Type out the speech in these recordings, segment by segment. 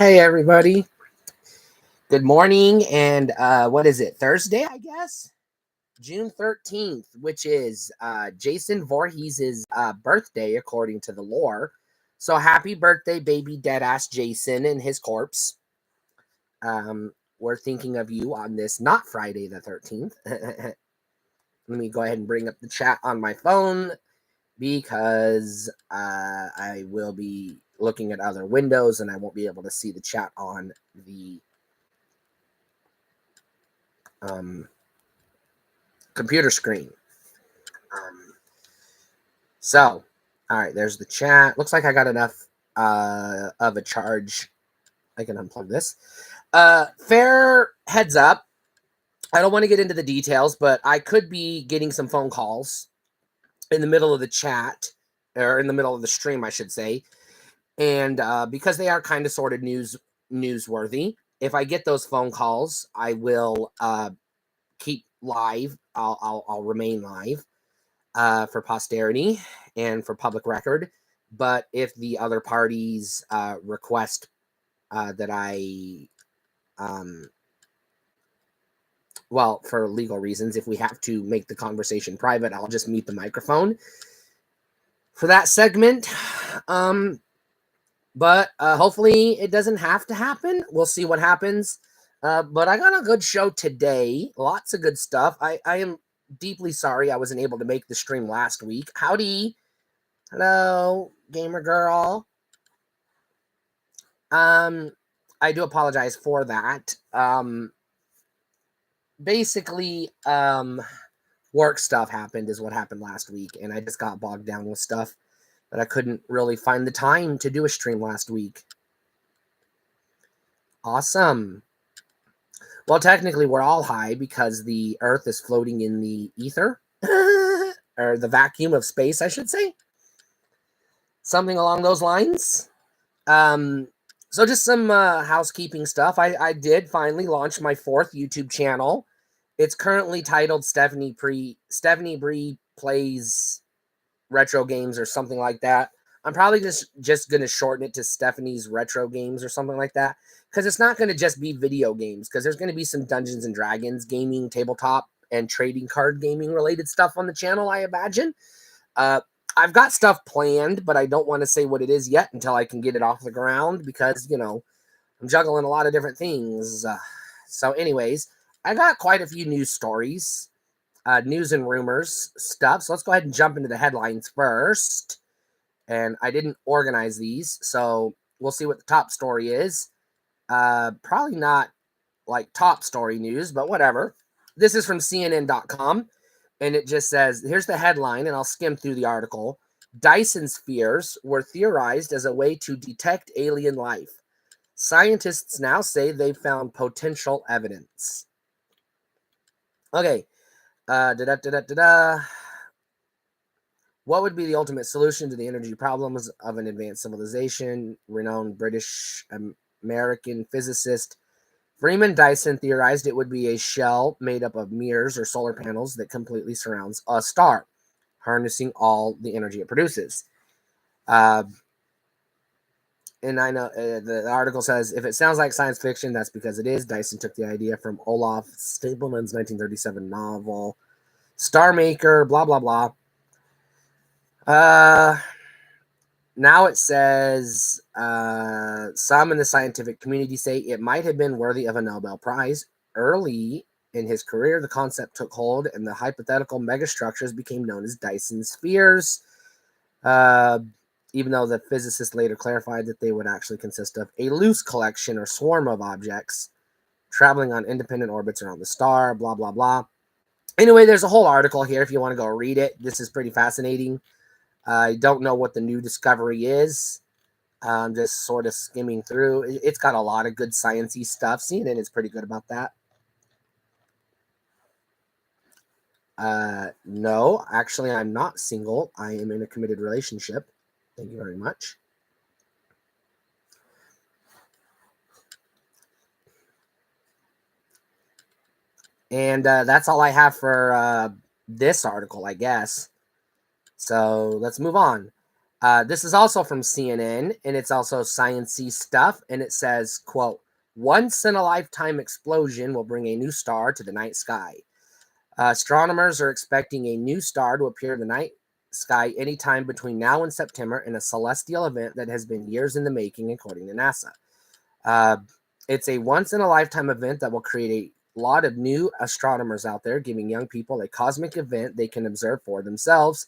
Hey everybody. Good morning and what is it? Thursday, I guess? June 13th, which is Jason Voorhees' birthday according to the lore. So happy birthday, baby deadass Jason and his corpse. We're thinking of you on this not Friday the 13th. Let me go ahead and bring up the chat on my phone because I will be looking at other windows and I won't be able to see the chat on the computer screen. So, all right, there's the chat. Looks like I got enough of a charge. I can unplug this. Fair heads up. I don't want to get into the details, but I could be getting some phone calls in the middle of the chat, or in the middle of the stream, I should say. And because they are kind of sort of newsworthy, if I get those phone calls, I will keep live. I'll remain live for posterity and for public record. But if the other parties request that I, well, for legal reasons, if we have to make the conversation private, I'll just mute the microphone for that segment. But hopefully it doesn't have to happen. We'll see what happens. But I got a good show today. Lots of good stuff. I am deeply sorry I wasn't able to make the stream last week. Howdy. Hello, gamer girl. I do apologize for that. Basically, work stuff happened is what happened last week, and I just got bogged down with stuff that I couldn't really find the time to do a stream last week. Awesome. Well, technically, we're all high because the Earth is floating in the ether, or the vacuum of space, I should say. Something along those lines. So just some housekeeping stuff. I did finally launch my 4th YouTube channel. It's currently titled Stephanie Bri Plays Retro Games or something like that. I'm probably just going to shorten it to Stephanie's Retro Games or something like that, because it's not going to just be video games, because there's going to be some Dungeons and Dragons gaming, tabletop, and trading card gaming related stuff on the channel, I imagine. I've got stuff planned, but I don't want to say what it is yet until I can get it off the ground, because, you know, I'm juggling a lot of different things. So anyways, I got quite a few news stories, news and rumors stuff. So let's go ahead and jump into the headlines first. And I didn't organize these, so we'll see what the top story is. Probably not like top story news, but whatever. This is from CNN.com. And it just says, here's the headline, and I'll skim through the article. Dyson spheres were theorized as a way to detect alien life. Scientists now say they've found potential evidence. Okay. What would be the ultimate solution to the energy problems of an advanced civilization? Renowned British American physicist Freeman Dyson theorized it would be a shell made up of mirrors or solar panels that completely surrounds a star, harnessing all the energy it produces. And I know the article says, if it sounds like science fiction, that's because it is. Dyson took the idea from Olaf Stapleman's 1937 novel, Star Maker, blah, blah, blah. Now it says some in the scientific community say it might have been worthy of a Nobel Prize. Early in his career, the concept took hold and the hypothetical megastructures became known as Dyson spheres, even though the physicist later clarified that they would actually consist of a loose collection or swarm of objects traveling on independent orbits around the star, blah, blah, blah. Anyway, there's a whole article here if you want to go read it. This is pretty fascinating. I don't know what the new discovery is. I'm just sort of skimming through. It's got a lot of good sciencey stuff. CNN is pretty good about that. No, actually, I'm not single. I am in a committed relationship. Thank you very much. And that's all I have for this article, I guess. So let's move on. This is also from CNN, and it's also science-y stuff, and it says, quote, once-in-a-lifetime explosion will bring a new star to the night sky. Astronomers are expecting a new star to appear in the night sky anytime between now and September in a celestial event that has been years in the making, according to NASA. It's a once-in-a-lifetime event that will create a lot of new astronomers out there, giving young people a cosmic event they can observe for themselves,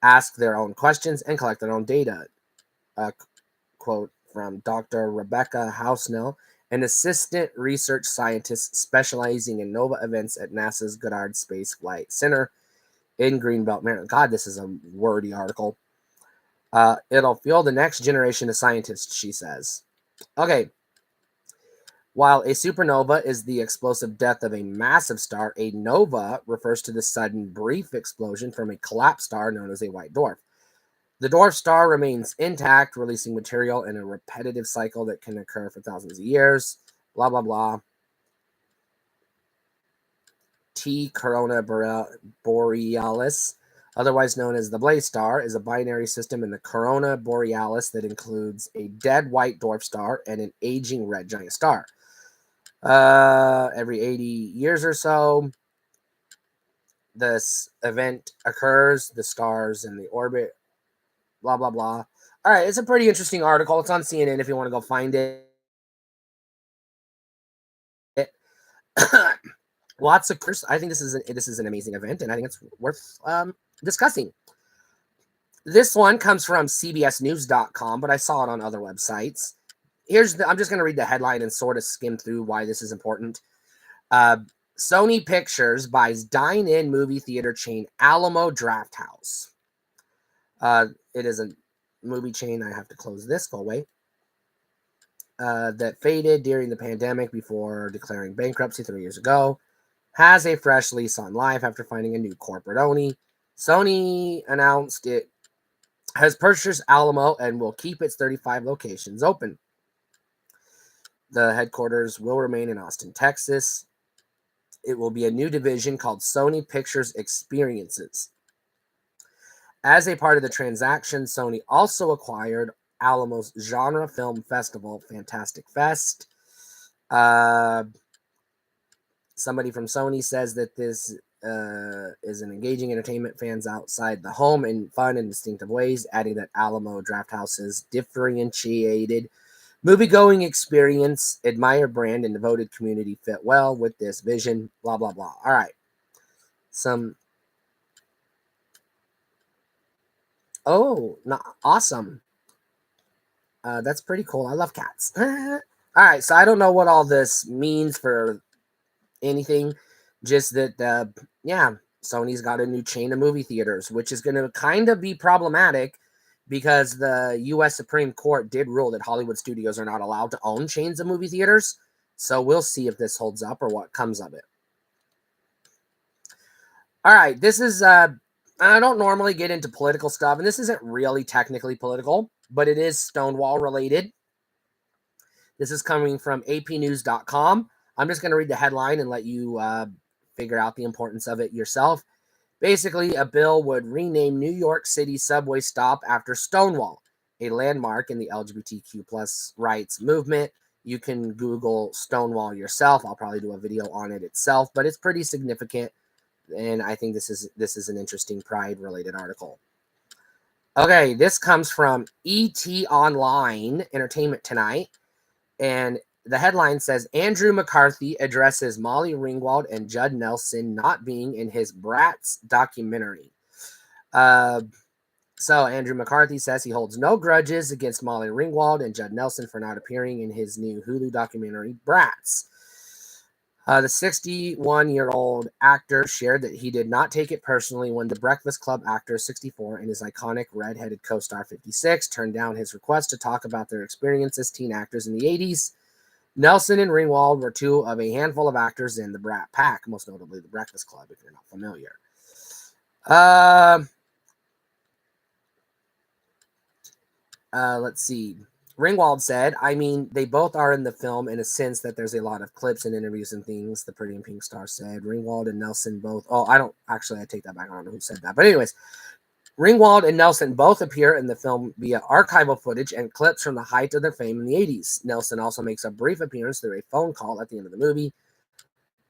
ask their own questions, and collect their own data. Quote from Dr. Rebecca Housnell, an assistant research scientist specializing in nova events at NASA's Goddard Space Flight Center in Greenbelt, Maryland. God, this is a wordy article. It'll fuel the next generation of scientists, she says. Okay. While a supernova is the explosive death of a massive star, a nova refers to the sudden, brief explosion from a collapsed star known as a white dwarf. The dwarf star remains intact, releasing material in a repetitive cycle that can occur for thousands of years. Blah, blah, blah. T Corona Borealis, otherwise known as the Blaze Star, is a binary system in the Corona Borealis that includes a dead white dwarf star and an aging red giant star. Every 80 years or so, this event occurs. The stars in the orbit, blah, blah, blah. All right, it's a pretty interesting article. It's on CNN if you want to go find it. Lots of curse. I think this is an amazing event, and I think it's worth discussing. This one comes from CBSNews.com, but I saw it on other websites. I'm just going to read the headline and sort of skim through why this is important. Sony Pictures buys dine-in movie theater chain Alamo Drafthouse. It is a movie chain. I have to close this. Go away. That faded during the pandemic before declaring bankruptcy 3 years ago. Has a fresh lease on life after finding a new corporate owner. Sony announced it has purchased Alamo and will keep its 35 locations open. The headquarters will remain in Austin, Texas. It will be a new division called Sony Pictures Experiences. As a part of the transaction, Sony also acquired Alamo's genre film festival, Fantastic Fest. Somebody from Sony says that this is an engaging entertainment fans outside the home in fun and distinctive ways, adding that Alamo Drafthouse's differentiated movie-going experience, admired brand, and devoted community fit well with this vision, blah, blah, blah. All right. Awesome. That's pretty cool. I love cats. All right, so I don't know what all this means for anything, just that, Sony's got a new chain of movie theaters, which is going to kind of be problematic because the U.S. Supreme Court did rule that Hollywood studios are not allowed to own chains of movie theaters. So we'll see if this holds up or what comes of it. All right, this is, I don't normally get into political stuff, and this isn't really technically political, but it is Stonewall related. This is coming from apnews.com. I'm just going to read the headline and let you figure out the importance of it yourself. Basically, a bill would rename New York City subway stop after Stonewall, a landmark in the LGBTQ plus rights movement. You can Google Stonewall yourself. I'll probably do a video on it itself, but it's pretty significant, and I think this is an interesting Pride-related article. Okay, this comes from ET Online, Entertainment Tonight, and the headline says, Andrew McCarthy addresses Molly Ringwald and Judd Nelson not being in his Bratz documentary. So Andrew McCarthy says he holds no grudges against Molly Ringwald and Judd Nelson for not appearing in his new Hulu documentary, Bratz. The 61-year-old actor shared that he did not take it personally when the Breakfast Club actor 64 and his iconic red-headed co-star 56 turned down his request to talk about their experience as teen actors in the 80s. Nelson and Ringwald were two of a handful of actors in the Brat Pack, most notably the Breakfast Club, if you're not familiar. Let's see. Ringwald said, I mean, they both are in the film in a sense that there's a lot of clips and interviews and things, the Pretty in Pink star said. Ringwald and Nelson both. I take that back. I don't know who said that. But anyways, Ringwald and Nelson both appear in the film via archival footage and clips from the height of their fame in the 80s. Nelson also makes a brief appearance through a phone call at the end of the movie.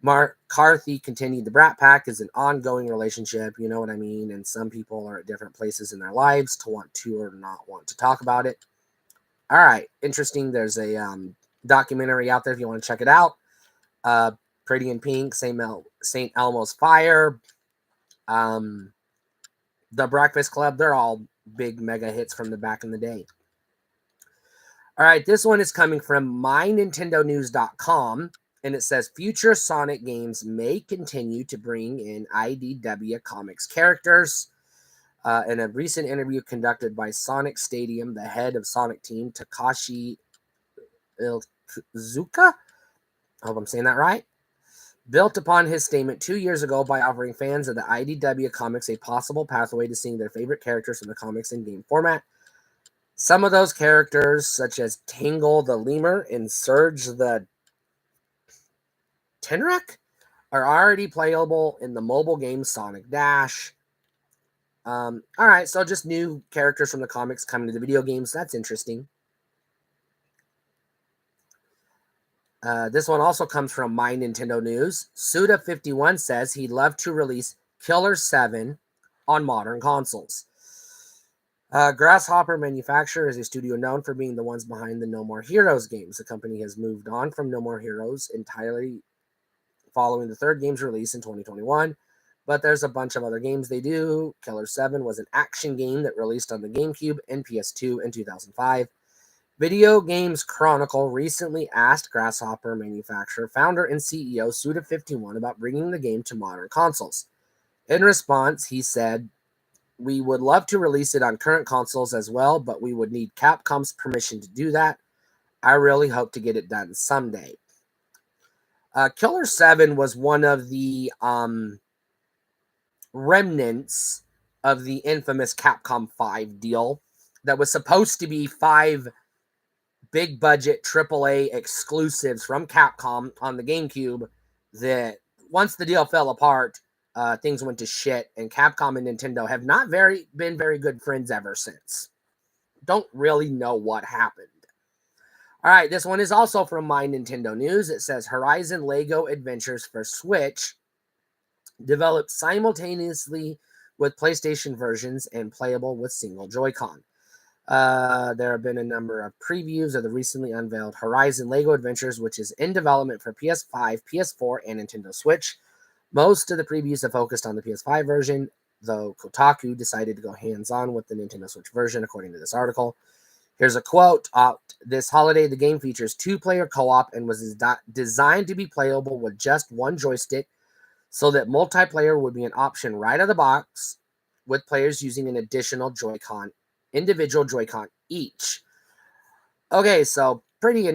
McCarthy continued. The Brat Pack is an ongoing relationship, you know what I mean? And some people are at different places in their lives to want to or not want to talk about it. All right, interesting. There's a documentary out there if you want to check it out. Pretty in Pink, St. Elmo's Fire, The Breakfast Club. They're all big mega hits from the back in the day. All right, this one is coming from mynintendonews.com. And it says, future Sonic games may continue to bring in IDW Comics characters. In a recent interview conducted by Sonic Stadium, the head of Sonic Team, Takashi Iizuka, I hope I'm saying that right, built upon his statement 2 years ago by offering fans of the IDW Comics a possible pathway to seeing their favorite characters from the comics in game format. Some of those characters, such as Tingle the Lemur and Surge the Tenrec, are already playable in the mobile game Sonic Dash. All right, so just new characters from the comics coming to the video games. That's interesting. This one also comes from My Nintendo News. Suda51 says he'd love to release Killer 7 on modern consoles. Grasshopper Manufacturer is a studio known for being the ones behind the No More Heroes games. The company has moved on from No More Heroes entirely following the third game's release in 2021, but there's a bunch of other games they do. Killer 7 was an action game that released on the GameCube and PS2 in 2005. Video Games Chronicle recently asked Grasshopper Manufacturer founder and CEO Suda51 about bringing the game to modern consoles. In response, he said, "We would love to release it on current consoles as well, but we would need Capcom's permission to do that. I really hope to get it done someday." Killer 7 was one of the remnants of the infamous Capcom 5 deal that was supposed to be 5 big budget AAA exclusives from Capcom on the GameCube that once the deal fell apart, things went to shit, and Capcom and Nintendo have not been very good friends ever since. Don't really know what happened. All right, this one is also from My Nintendo News. It says Horizon Lego Adventures for Switch developed simultaneously with PlayStation versions and playable with single Joy-Con. There have been a number of previews of the recently unveiled Horizon Lego Adventures, which is in development for PS5, PS4, and Nintendo Switch. Most of the previews have focused on the PS5 version, though Kotaku decided to go hands-on with the Nintendo Switch version, according to this article. Here's a quote. This holiday, the game features 2-player co-op and was designed to be playable with just one joystick so that multiplayer would be an option right out of the box with players using an additional individual Joy-Con each. Okay, so pretty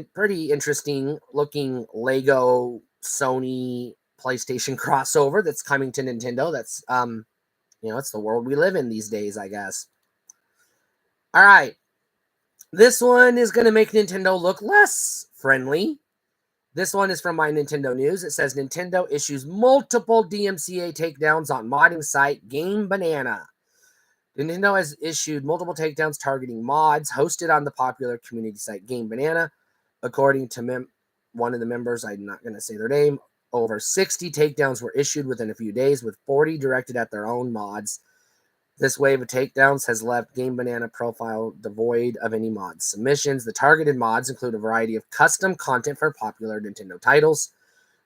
interesting looking Lego Sony PlayStation crossover that's coming to Nintendo. That's, it's the world we live in these days, I guess. All right. This one is going to make Nintendo look less friendly. This one is from My Nintendo News. It says Nintendo issues multiple DMCA takedowns on modding site Game Banana. Nintendo has issued multiple takedowns targeting mods hosted on the popular community site Game Banana. According to one of the members, I'm not going to say their name, over 60 takedowns were issued within a few days, with 40 directed at their own mods. This wave of takedowns has left Game Banana profile devoid of any mod submissions. The targeted mods include a variety of custom content for popular Nintendo titles,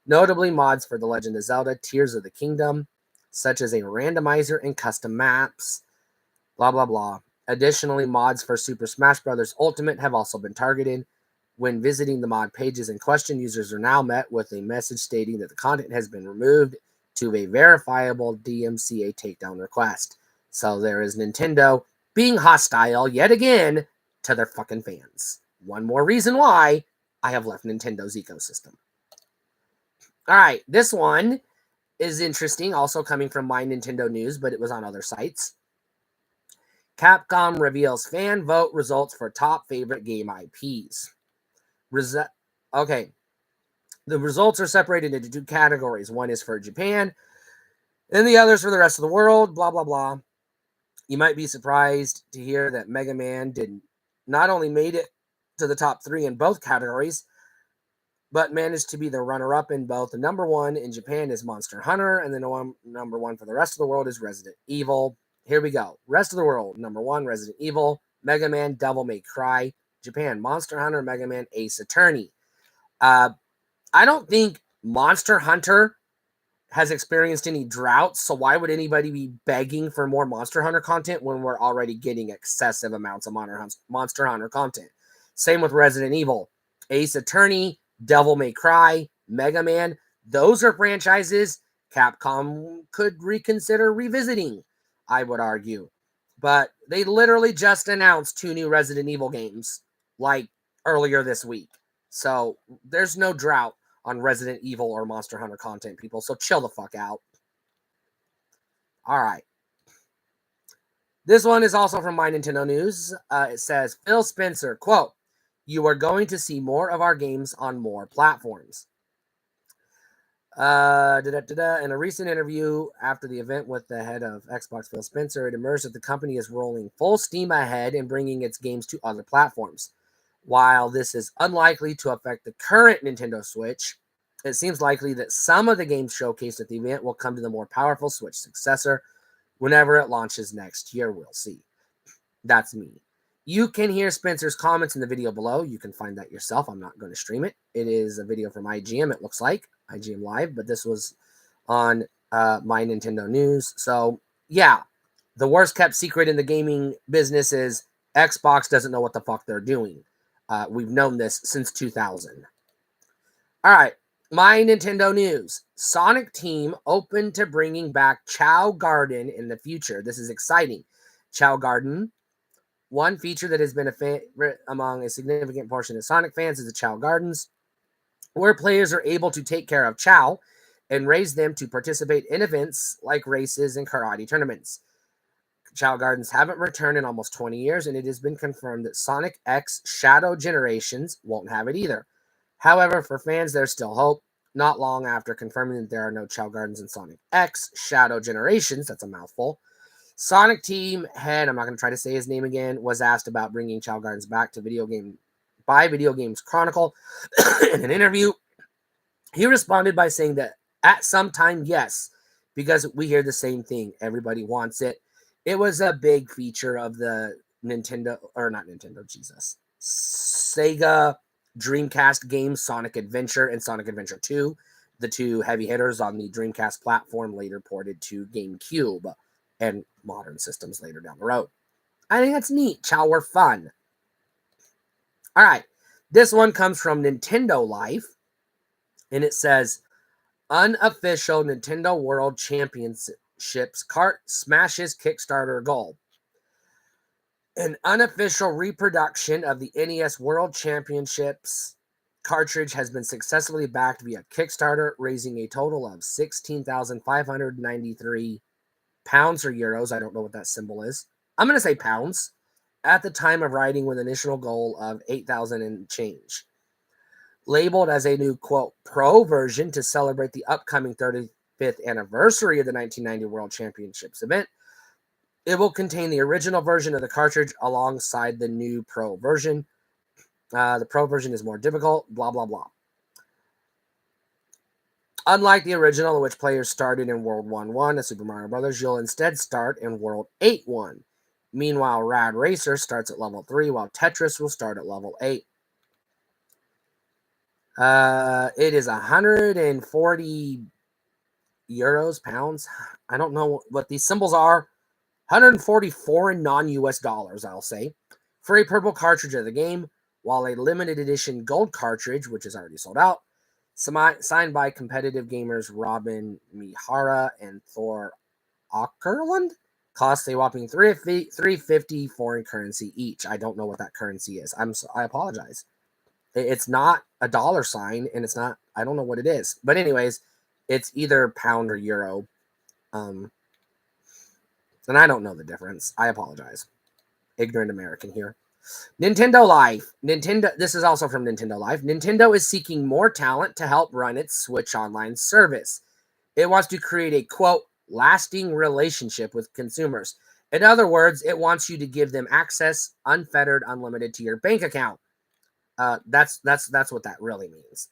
notably mods for The Legend of Zelda Tears of the Kingdom, such as a randomizer and custom maps, blah, blah, blah. Additionally, mods for Super Smash Bros. Ultimate have also been targeted. When visiting the mod pages in question, users are now met with a message stating that the content has been removed to a verifiable DMCA takedown request. So there is Nintendo being hostile yet again to their fucking fans. One more reason why I have left Nintendo's ecosystem. All right, this one is interesting, also coming from My Nintendo News, but it was on other sites. Capcom reveals fan vote results for top favorite game IPs. Okay, the results are separated into 2 categories. One is for Japan, and the other is for the rest of the world, blah, blah, blah. You might be surprised to hear that Mega Man did not only made it to the top 3 in both categories, but managed to be the runner-up in both. The number 1 in Japan is Monster Hunter, and the number 1 for the rest of the world is Resident Evil. Here we go. Rest of the world, number 1, Resident Evil, Mega Man, Devil May Cry. Japan, Monster Hunter, Mega Man, Ace Attorney. I don't think Monster Hunter has experienced any droughts, so why would anybody be begging for more Monster Hunter content when we're already getting excessive amounts of Monster Hunter content? Same with Resident Evil. Ace Attorney, Devil May Cry, Mega Man, those are franchises Capcom could reconsider revisiting, I would argue. But they literally just announced 2 new Resident Evil games, like earlier this week. So there's no drought on Resident Evil or Monster Hunter content, people. So chill the fuck out. All right. This one is also from My Nintendo News. It says, Phil Spencer, quote, "You are going to see more of our games on more platforms." In a recent interview after the event with the head of Xbox, Phil Spencer, it emerged that the company is rolling full steam ahead in bringing its games to other platforms. While this is unlikely to affect the current Nintendo Switch, it seems likely that some of the games showcased at the event will come to the more powerful Switch successor whenever it launches next year. We'll see. That's me. You can hear Spencer's comments in the video below. You can find that yourself. I'm not going to stream it. It is a video from IGM, it looks like. IGM Live, but this was on My Nintendo News. So, yeah, the worst kept secret in the gaming business is Xbox doesn't know what the fuck they're doing. We've known this since 2000. All right, My Nintendo News. Sonic Team open to bringing back Chow Garden in the future. This is exciting. Chow Garden, one feature that has been a favorite among a significant portion of Sonic fans, is the Chow Gardens, where players are able to take care of Chow and raise them to participate in events like races and karate tournaments. Chow Gardens haven't returned in almost 20 years, and it has been confirmed that Sonic X Shadow Generations won't have it either. However, for fans, there's still hope. Not long after confirming that there are no Chow Gardens in Sonic X Shadow Generations, that's a mouthful, Sonic Team head, I'm not going to try to say his name again, was asked about bringing Chow Gardens back to Video Games Chronicle. In an interview, he responded by saying that at some time, yes, because we hear the same thing. Everybody wants it. It was a big feature of the Sega Dreamcast games, Sonic Adventure and Sonic Adventure 2, the 2 heavy hitters on the Dreamcast platform, later ported to GameCube and modern systems later down the road. I think that's neat. Chow were fun. All right. This one comes from Nintendo Life, and it says, unofficial Nintendo World Championships cart smashes Kickstarter goal. An unofficial reproduction of the NES World Championships cartridge has been successfully backed via Kickstarter, raising a total of 16,593 pounds or euros. I don't know what that symbol is. I'm going to say pounds. At the time of writing, with an initial goal of 8,000 and change. Labeled as a new, quote, pro version to celebrate the upcoming 35th anniversary of the 1990 World Championships event, it will contain the original version of the cartridge alongside the new pro version. The pro version is more difficult, blah, blah, blah. Unlike the original, in which players started in World 1-1 of Super Mario Bros., you'll instead start in World 8-1. Meanwhile, Rad Racer starts at level 3, while Tetris will start at level 8. It is 140 euros, pounds. I don't know what these symbols are. 140 foreign non-US dollars, I'll say, for a purple cartridge of the game, while a limited edition gold cartridge, which is already sold out, signed by competitive gamers Robin Mihara and Thor Åkerlund, costs a whopping $350 foreign currency each. I don't know what that currency is. I apologize. It's not a dollar sign, and it's not, I don't know what it is. But anyways, it's either pound or euro. And I don't know the difference. I apologize. Ignorant American here. Nintendo Life. This is also from Nintendo Life. Nintendo is seeking more talent to help run its Switch Online service. It wants to create a, quote, lasting relationship with consumers. In other words, it wants you to give them access, unfettered, unlimited to your bank account. That's what that really means.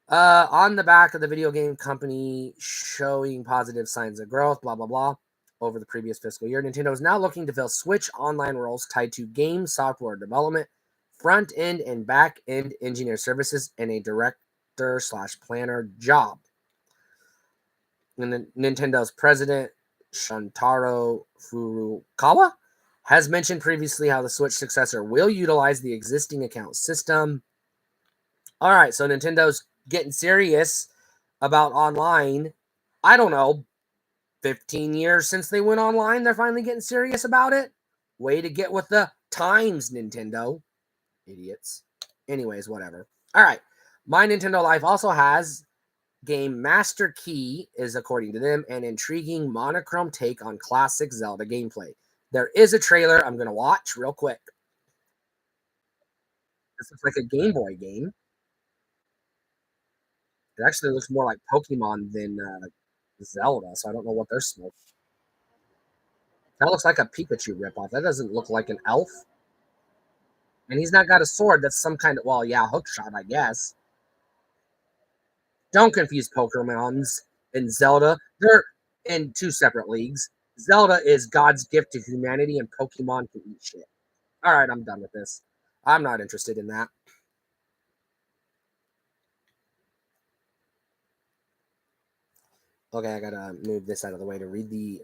On the back of the video game company showing positive signs of growth, blah, blah, blah, over the previous fiscal year, Nintendo is now looking to fill Switch online roles tied to game software development, front-end and back-end engineer services, and a director/planner job. And then Nintendo's president, Shuntaro Furukawa, has mentioned previously how the Switch successor will utilize the existing account system. All right, so Nintendo's getting serious about online. I don't know, 15 years since they went online, they're finally getting serious about it. Way to get with the times, Nintendo. Idiots. Anyways, whatever. All right, My Nintendo Life also has game Master Key is, according to them, an intriguing monochrome take on classic Zelda gameplay. There is a trailer I'm going to watch real quick. This looks like a Game Boy game. It actually looks more like Pokemon than Zelda, so I don't know what they're smoking. That looks like a Pikachu ripoff. That doesn't look like an elf. And he's not got a sword. That's some kind of, well, yeah, hookshot, I guess. Don't confuse Pokemons and Zelda. They're in two separate leagues. Zelda is God's gift to humanity, and Pokemon can eat shit. All right, I'm done with this. I'm not interested in that. Okay, I gotta move this out of the way to read the.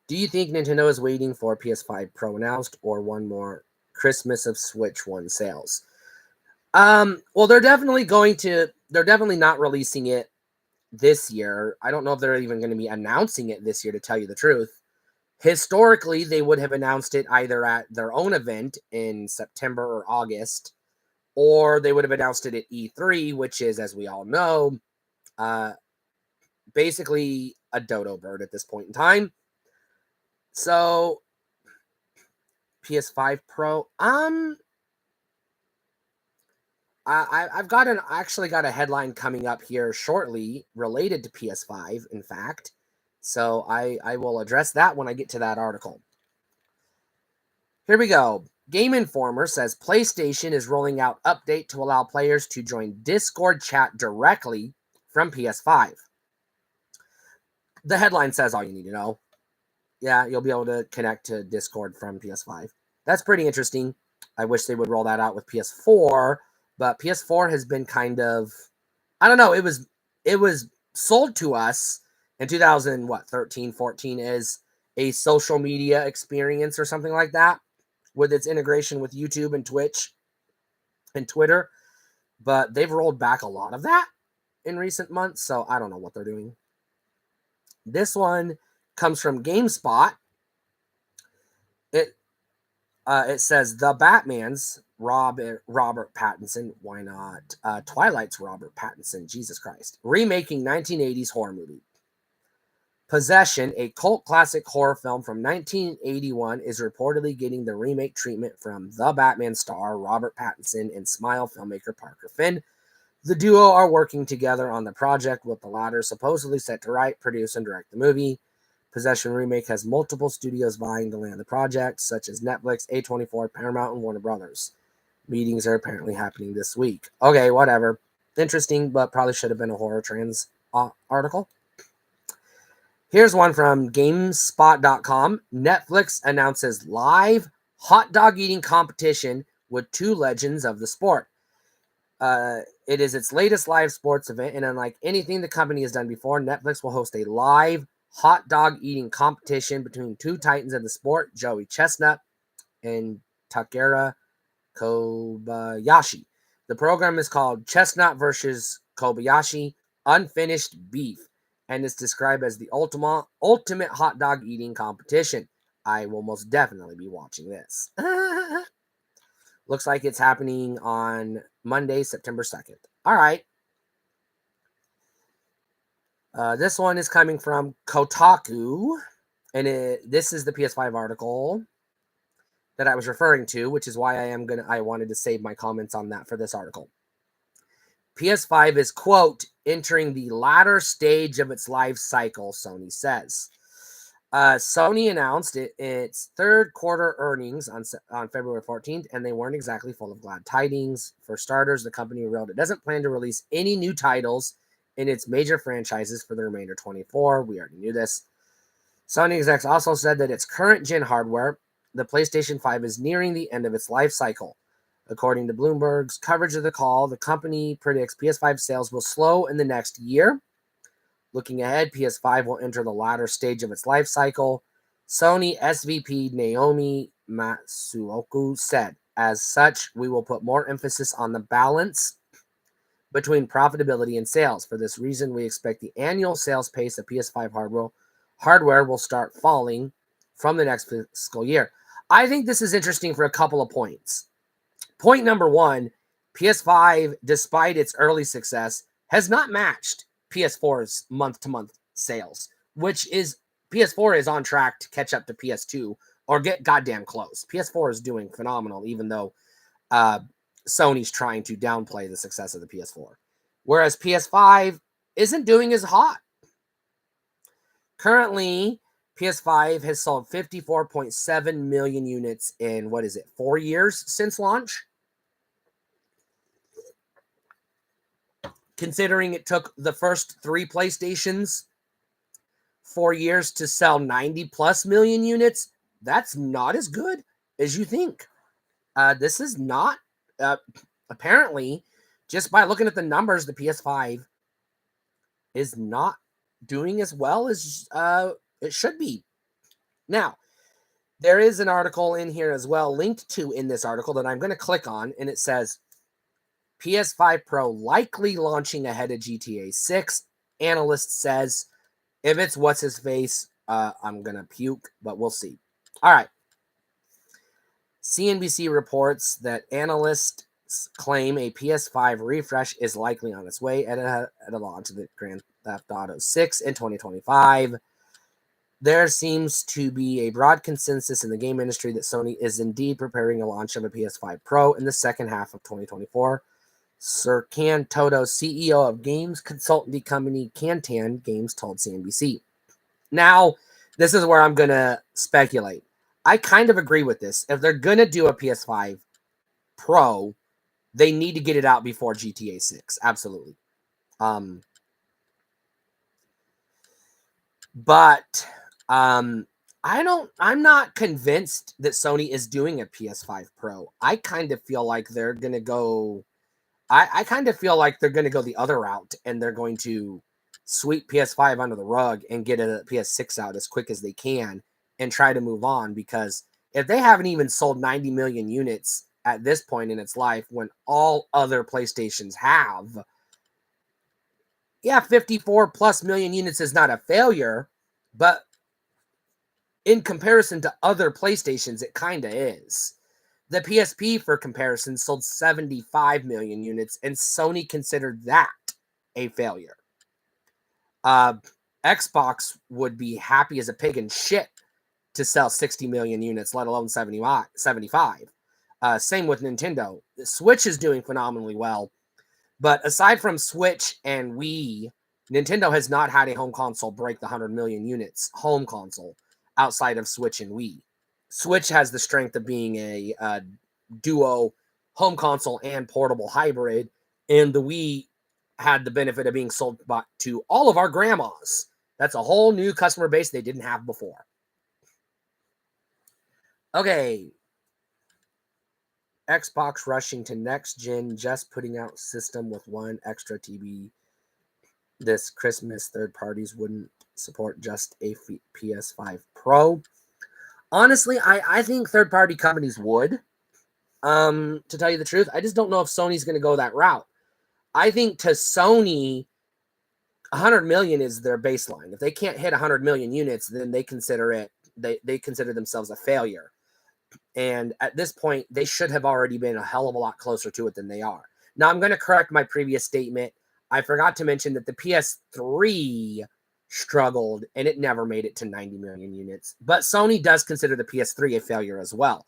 Do you think Nintendo is waiting for PS5 Pro announced or one more Christmas of Switch 1 sales? Well, they're definitely not releasing it this year. I don't know if they're even going to be announcing it this year, to tell you the truth. Historically, they would have announced it either at their own event in September or August, or they would have announced it at E3, which is, as we all know, basically a dodo bird at this point in time. So, PS5 Pro, I've actually got a headline coming up here shortly related to PS5, in fact. So I will address that when I get to that article. Here we go. Game Informer says PlayStation is rolling out update to allow players to join Discord chat directly from PS5. The headline says all you need to know. Yeah, you'll be able to connect to Discord from PS5. That's pretty interesting. I wish they would roll that out with PS4, but PS4 has been kind of, I don't know, it was sold to us in 2013, 14 as a social media experience or something like that, with its integration with YouTube and Twitch and Twitter. But they've rolled back a lot of that in recent months, so I don't know what they're doing. This one comes from GameSpot. It says The Batman's Robert Pattinson. Why not? Twilight's Robert Pattinson. Jesus Christ. Remaking 1980s horror movie. Possession, a cult classic horror film from 1981, is reportedly getting the remake treatment from The Batman star Robert Pattinson and Smile filmmaker Parker Finn. The duo are working together on the project, with the latter supposedly set to write, produce, and direct the movie. Possession remake has multiple studios vying to land the project, such as Netflix, A24, Paramount, and Warner Brothers. Meetings are apparently happening this week. Okay, whatever. Interesting, but probably should have been a horror trans article. Here's one from GameSpot.com. Netflix announces live hot dog eating competition with two legends of the sport. It is its latest live sports event, and unlike anything the company has done before, Netflix will host a live hot dog eating competition between two titans of the sport, Joey Chestnut and Takeru Kobayashi. The program is called Chestnut versus Kobayashi Unfinished Beef and is described as the ultimate hot dog eating competition. I will most definitely be watching this. Looks like it's happening on Monday, September 2nd. All right. This one is coming from Kotaku, and this is the PS5 article that I was referring to, which is why I wanted to save my comments on that for this article. PS5 is, quote, entering the latter stage of its life cycle, Sony says. Sony announced its third quarter earnings on February 14th, and they weren't exactly full of glad tidings. For starters, the company revealed it doesn't plan to release any new titles in its major franchises for the remainder of 24. We already knew this. Sony execs also said that its current gen hardware, the PlayStation 5, is nearing the end of its life cycle. According to Bloomberg's coverage of the call, the company predicts PS5 sales will slow in the next year. Looking ahead, PS5 will enter the latter stage of its life cycle. Sony SVP Naomi Matsuoka said, as such, we will put more emphasis on the balance between profitability and sales. For this reason, we expect the annual sales pace of PS5 hardware will start falling from the next fiscal year. I think this is interesting for a couple of points. Point number one, PS5, despite its early success, has not matched PS4's month-to-month sales, which is PS4 is on track to catch up to PS2 or get goddamn close. PS4 is doing phenomenal, even though Sony's trying to downplay the success of the PS4. Whereas PS5 isn't doing as hot. Currently, PS5 has sold 54.7 million units in, 4 years since launch? Considering it took the first 3 PlayStations 4 years to sell 90 plus million units, that's not as good as you think. This is not, apparently, just by looking at the numbers, the PS5 is not doing as well as it should be. Now, there is an article in here as well, linked to in this article that I'm going to click on, and it says, PS5 Pro likely launching ahead of GTA 6. Analyst says, if it's what's-his-face, I'm going to puke, but we'll see. All right. CNBC reports that analysts claim a PS5 refresh is likely on its way at a launch of the Grand Theft Auto 6 in 2025. There seems to be a broad consensus in the game industry that Sony is indeed preparing a launch of a PS5 Pro in the second half of 2024. Sir Can Toto, CEO of games consultancy company Kantan Games, told CNBC. Now, this is where I'm going to speculate. I kind of agree with this. If they're going to do a PS5 Pro, they need to get it out before GTA 6. Absolutely. But I'm not convinced that Sony is doing a PS5 Pro. I kind of feel like they're going to go I kind of feel like they're going to go the other route, and they're going to sweep PS5 under the rug and get a PS6 out as quick as they can and try to move on, because if they haven't even sold 90 million units at this point in its life when all other PlayStations have, 54 plus million units is not a failure, but in comparison to other PlayStations, it kind of is. The PSP, for comparison, sold 75 million units, and Sony considered that a failure. Xbox would be happy as a pig in shit to sell 60 million units, let alone 75. Same with Nintendo. The Switch is doing phenomenally well, but aside from Switch and Wii, Nintendo has not had a home console break the 100 million units home console outside of Switch and Wii. Switch has the strength of being a duo home console and portable hybrid, and the Wii had the benefit of being sold to all of our grandmas. That's a whole new customer base they didn't have before. Okay. Xbox rushing to next gen, just putting out system with one extra TB this Christmas. Third parties wouldn't support just a PS5 Pro. Honestly, I think third-party companies would, to tell you the truth. I just don't know if Sony's going to go that route. I think to Sony, 100 million is their baseline. If they can't hit 100 million units, then they consider themselves a failure. And at this point, they should have already been a hell of a lot closer to it than they are. Now, I'm going to correct my previous statement. I forgot to mention that the PS3 struggled, and it never made it to 90 million units. But Sony does consider the PS3 a failure as well.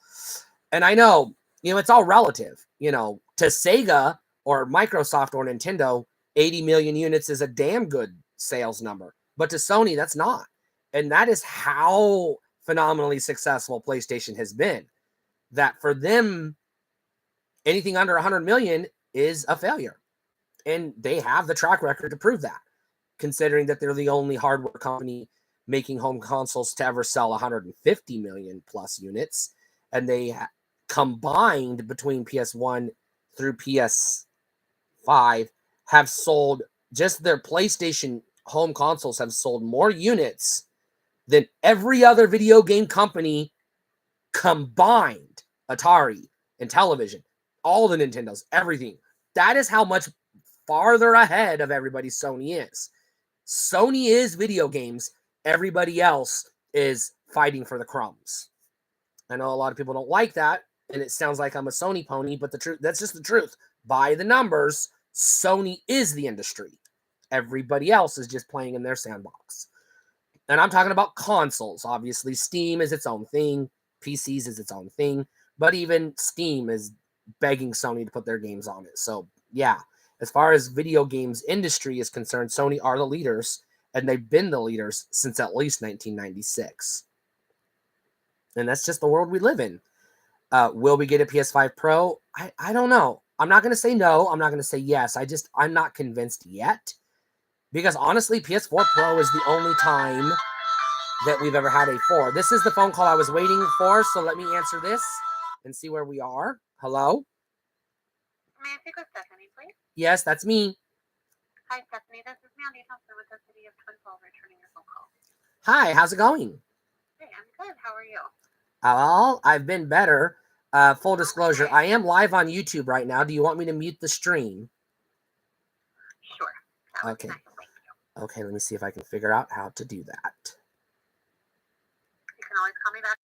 And I know, it's all relative. To Sega or Microsoft or Nintendo, 80 million units is a damn good sales number. But to Sony, that's not. And that is how phenomenally successful PlayStation has been. That for them, anything under 100 million is a failure. And they have the track record to prove that, considering that they're the only hardware company making home consoles to ever sell 150 million plus units. And they combined between PS1 through PS5 have sold, just their PlayStation home consoles have sold more units than every other video game company combined. Atari and television, all the Nintendos, everything. That is how much farther ahead of everybody Sony is. Sony is video games. Everybody else is fighting for the crumbs. I know a lot of people don't like that, and it sounds like I'm a Sony pony, but the truth, that's just the truth. By the numbers, Sony is the industry. Everybody else is just playing in their sandbox. And I'm talking about consoles. Obviously, Steam is its own thing. PCs is its own thing. But even Steam is begging Sony to put their games on it. So, yeah, as far as video games industry is concerned, Sony are the leaders, and they've been the leaders since at least 1996. And that's just the world we live in. Will we get a PS5 Pro? I don't know. I'm not going to say no. I'm not going to say yes. I'm not convinced yet. Because honestly, PS4 Pro is the only time that we've ever had a 4. This is the phone call I was waiting for, so let me answer this and see where we are. Hello? May I speak with Stephanie, please? Yes, that's me. Hi, Stephanie. This is Mandy Thompson with the City of Twin Falls returning your phone call. Hi, how's it going? Hey, I'm good. How are you? Well, I've been better. Full disclosure, I am live on YouTube right now. Do you want me to mute the stream? Sure. Okay. Okay, let me see if I can figure out how to do that. You can always call me back.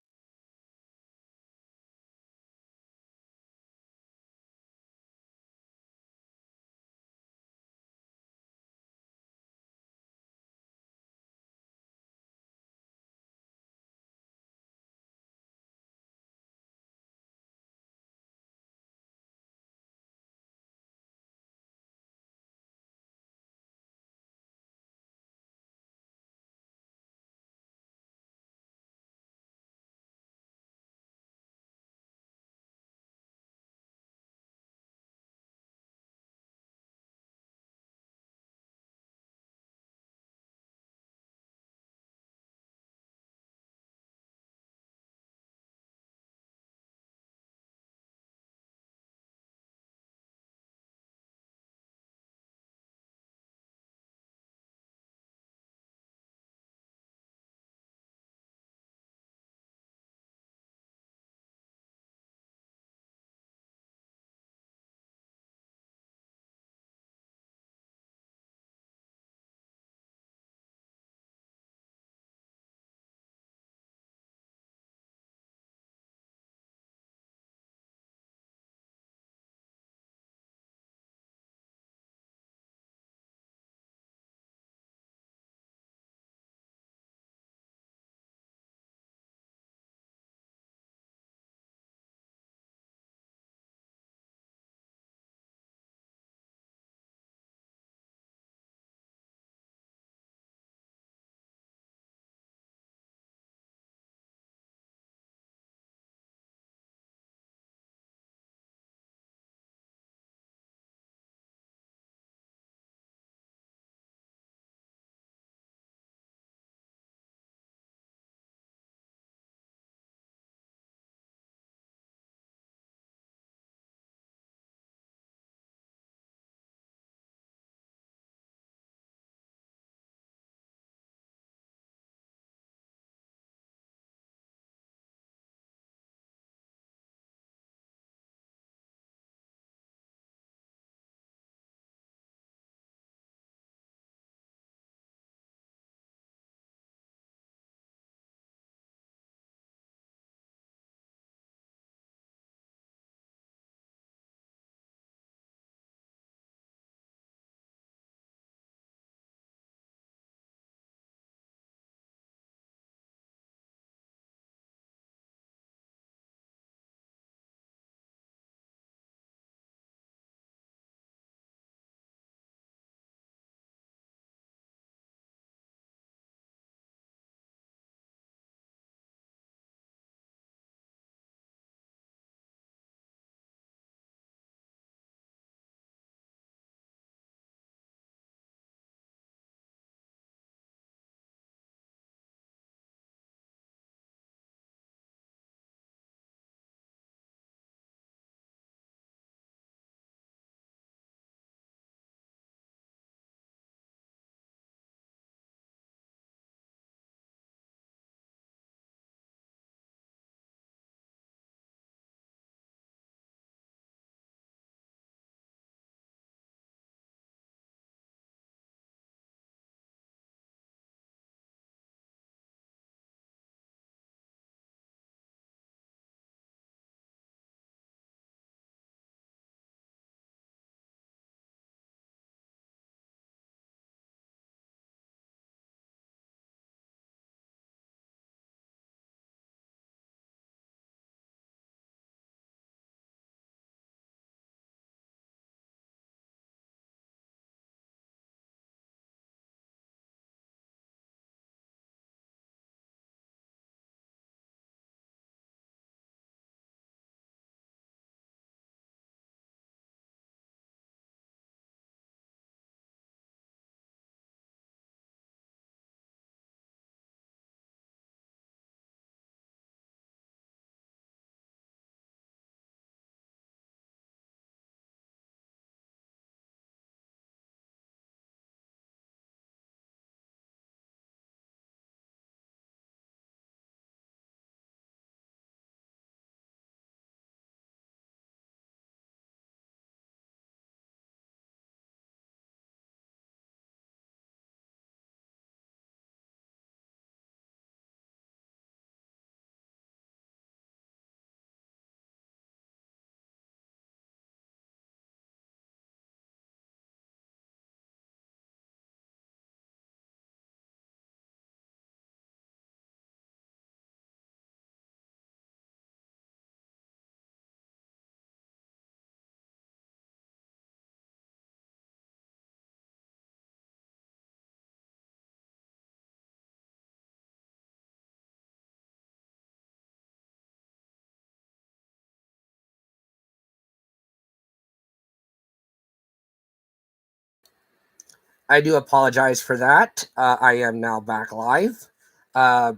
I do apologize for that. I am now back live. I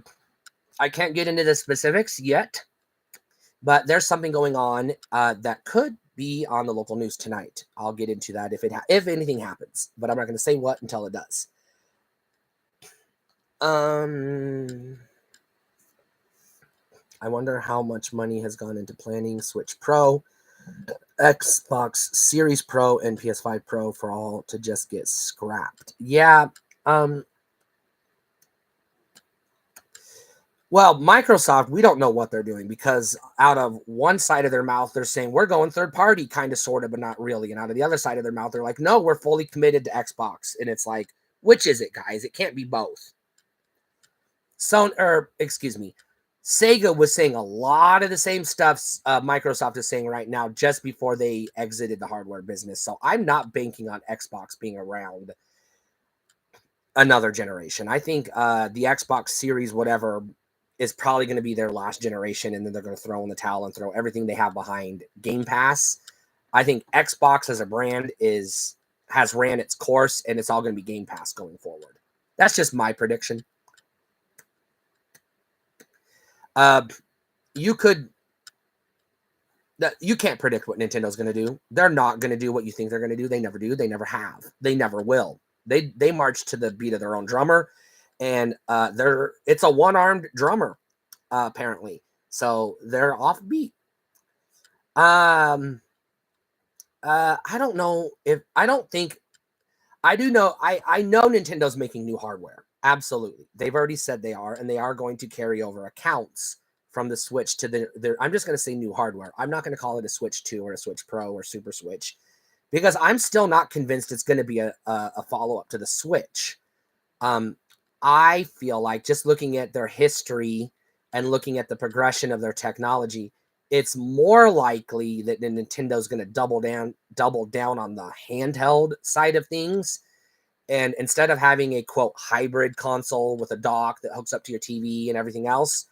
can't get into the specifics yet, but there's something going on that could be on the local news tonight. I'll get into that if anything happens, but I'm not going to say what until it does. I wonder how much money has gone into planning Switch Pro, Xbox Series Pro, and PS5 Pro for all to just get scrapped. Yeah. Well, Microsoft, we don't know what they're doing because out of one side of their mouth, they're saying we're going third party, kind of, sort of, but not really. And out of the other side of their mouth, they're like, no, we're fully committed to Xbox. And it's like, which is it, guys? It can't be both. Sega was saying a lot of the same stuff Microsoft is saying right now just before they exited the hardware business. So I'm not banking on Xbox being around another generation. I think the Xbox Series, whatever, is probably going to be their last generation, and then they're going to throw in the towel and throw everything they have behind Game Pass. I think Xbox as a brand has ran its course, and it's all going to be Game Pass going forward. That's just my prediction. You can't predict what Nintendo's going to do. They're not going to do what you think they're going to do. They never do. They never have. They never will. They march to the beat of their own drummer, and it's a one-armed drummer, apparently. So they're off beat. I don't know I know Nintendo's making new hardware. Absolutely. They've already said they are, and they are going to carry over accounts from the Switch to their I'm just going to say new hardware. I'm not going to call it a Switch 2 or a Switch Pro or Super Switch, because I'm still not convinced it's going to be a follow-up to the Switch. I feel like, just looking at their history and looking at the progression of their technology, it's more likely that Nintendo's going to double down on the handheld side of things. And instead of having a, quote, hybrid console with a dock that hooks up to your TV and everything else,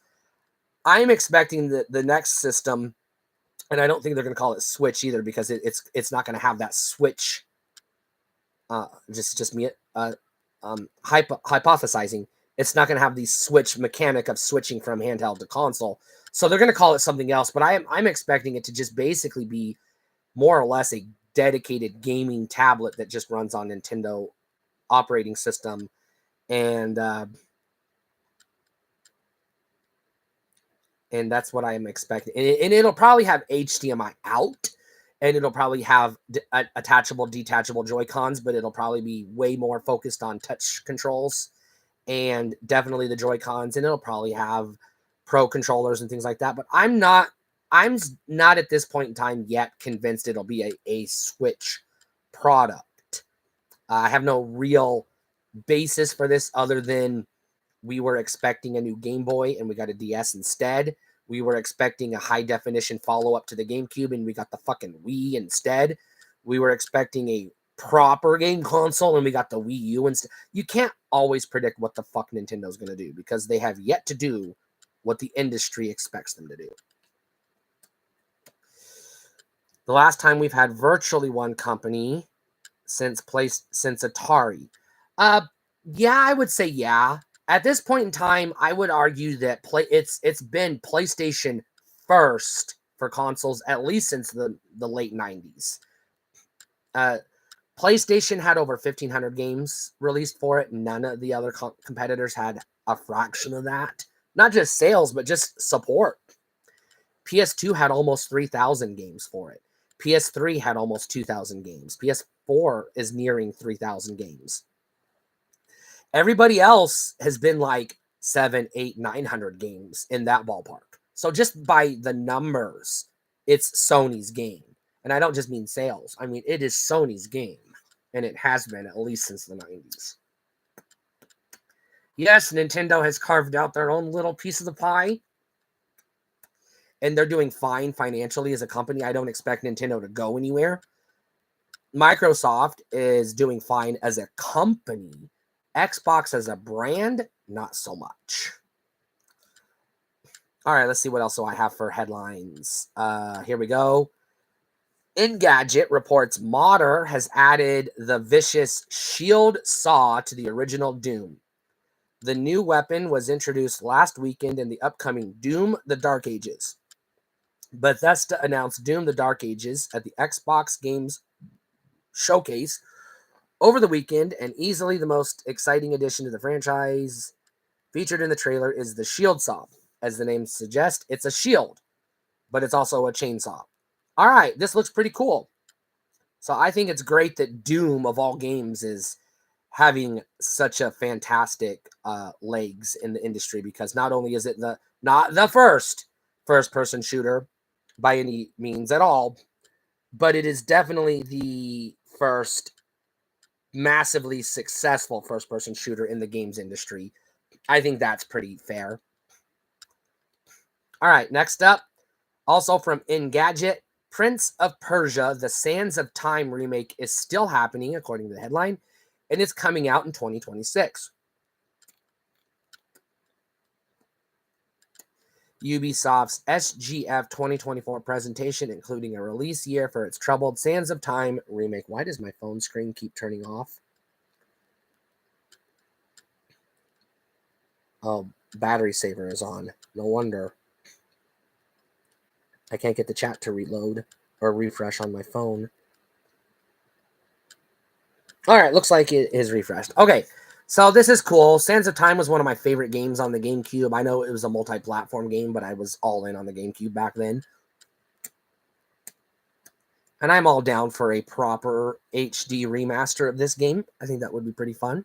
I'm expecting the next system, and I don't think they're going to call it Switch either, because it's not going to have that Switch. Just me hypothesizing. It's not going to have the Switch mechanic of switching from handheld to console. So they're going to call it something else. But I'm expecting it to just basically be more or less a dedicated gaming tablet that just runs on Nintendo operating system, and that's what I am expecting. And it'll probably have HDMI out, and it'll probably have attachable, detachable Joy-Cons, but it'll probably be way more focused on touch controls, and definitely the Joy-Cons, and it'll probably have Pro controllers and things like that. But I'm not at this point in time yet convinced it'll be a Switch product. I have no real basis for this other than we were expecting a new Game Boy and we got a DS instead. We were expecting a high definition follow-up to the GameCube and we got the fucking Wii instead. We were expecting a proper game console and we got the Wii U instead. You can't always predict what the fuck Nintendo's going to do, because they have yet to do what the industry expects them to do. The last time we've had virtually one company since Atari. Yeah, I would say yeah. At this point in time, I would argue that it's been PlayStation first for consoles at least since the late 90s. PlayStation had over 1,500 games released for it. None of the other competitors had a fraction of that. Not just sales, but just support. PS2 had almost 3,000 games for it. PS3 had almost 2,000 games. PS4 is nearing 3,000 games. Everybody else has been like 700, 800, 900 games in that ballpark. So just by the numbers, it's Sony's game. And I don't just mean sales. I mean, it is Sony's game. And it has been at least since the 90s. Yes, Nintendo has carved out their own little piece of the pie. And they're doing fine financially as a company. I don't expect Nintendo to go anywhere. Microsoft is doing fine as a company. Xbox as a brand, not so much. All right, let's see what else do I have for headlines. Here we go. Engadget reports Modder has added the vicious shield saw to the original Doom. The new weapon was introduced last weekend in the upcoming Doom: The Dark Ages. Bethesda announced Doom: The Dark Ages at the Xbox Games Showcase over the weekend, and easily the most exciting addition to the franchise featured in the trailer is the shield saw. As the name suggests, it's a shield, but it's also a chainsaw. All right, this looks pretty cool. So I think it's great that Doom, of all games, is having such a fantastic legs in the industry, because not only is it not the first person shooter by any means at all, but it is definitely the first massively successful first person shooter in the games industry. I think that's pretty fair. All right, next up, also from Engadget, Prince of Persia: The Sands of Time remake is still happening, according to the headline, and it's coming out in 2026. Ubisoft's SGF 2024 presentation, including a release year for its troubled Sands of Time remake. Why does my phone screen keep turning off? Oh, battery saver is on. No wonder. I can't get the chat to reload or refresh on my phone. All right, looks like it is refreshed. Okay, so this is cool. Sands of Time was one of my favorite games on the GameCube. I know it was a multi-platform game, but I was all in on the GameCube back then. And I'm all down for a proper HD remaster of this game. I think that would be pretty fun.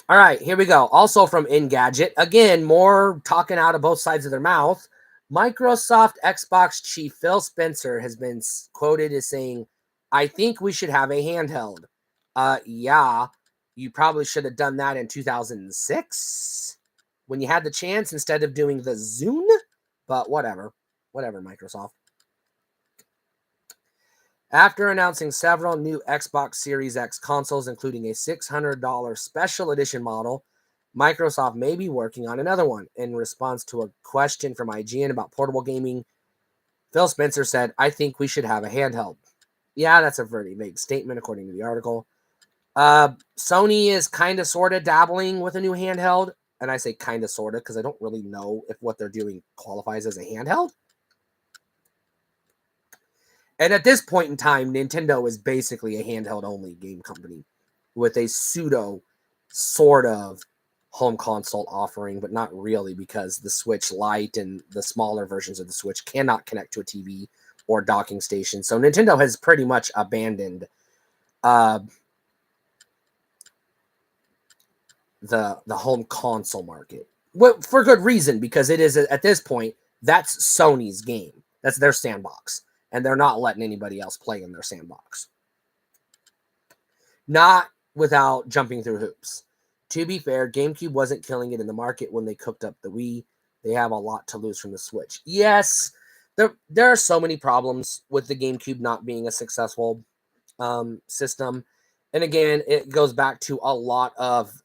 All right, here we go. Also from Engadget, again, more talking out of both sides of their mouth. Microsoft Xbox chief Phil Spencer has been quoted as saying, "I think we should have a handheld." Yeah, you probably should have done that in 2006 when you had the chance instead of doing the Zune, but whatever, Microsoft. After announcing several new Xbox Series X consoles, including a $600 special edition model, Microsoft may be working on another one. In response to a question from IGN about portable gaming, Phil Spencer said, "I think we should have a handheld." Yeah, that's a very vague statement, according to the article. Sony is kind of sort of dabbling with a new handheld. And I say kind of sort of because I don't really know if what they're doing qualifies as a handheld. And at this point in time, Nintendo is basically a handheld-only game company with a pseudo sort of home console offering, but not really, because the Switch Lite and the smaller versions of the Switch cannot connect to a TV or docking station. So Nintendo has pretty much abandoned the home console market. Well, for good reason, because it is, at this point, that's Sony's game. That's their sandbox. And they're not letting anybody else play in their sandbox. Not without jumping through hoops. To be fair, GameCube wasn't killing it in the market when they cooked up the Wii. They have a lot to lose from the Switch. Yes, there are so many problems with the GameCube not being a successful system. And again, it goes back to a lot of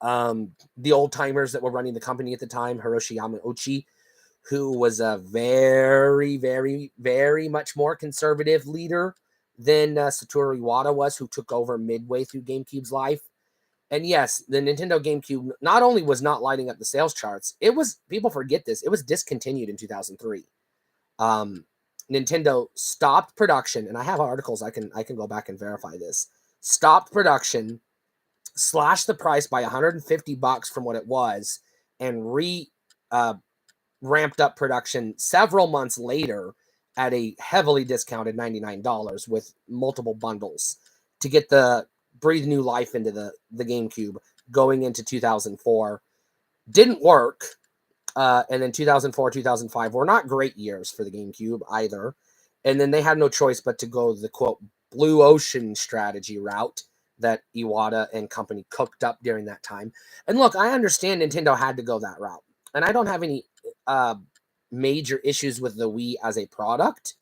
the old timers that were running the company at the time, Hiroshi Yamauchi, who was a very, very, very much more conservative leader than Satoru Iwata was, who took over midway through GameCube's life. And yes, the Nintendo GameCube not only was not lighting up the sales charts, it was, people forget this, it was discontinued in 2003. Nintendo stopped production, and I have articles, I can go back and verify this. Stopped production, slashed the price by $150 from what it was, and ramped up production several months later at a heavily discounted $99 with multiple bundles to get the breathe new life into the GameCube going into 2004. Didn't work. And then 2004, 2005 were not great years for the GameCube either. And then they had no choice but to go the, quote, blue ocean strategy route that Iwata and company cooked up during that time. And look, I understand Nintendo had to go that route. And I don't have any major issues with the Wii as a product.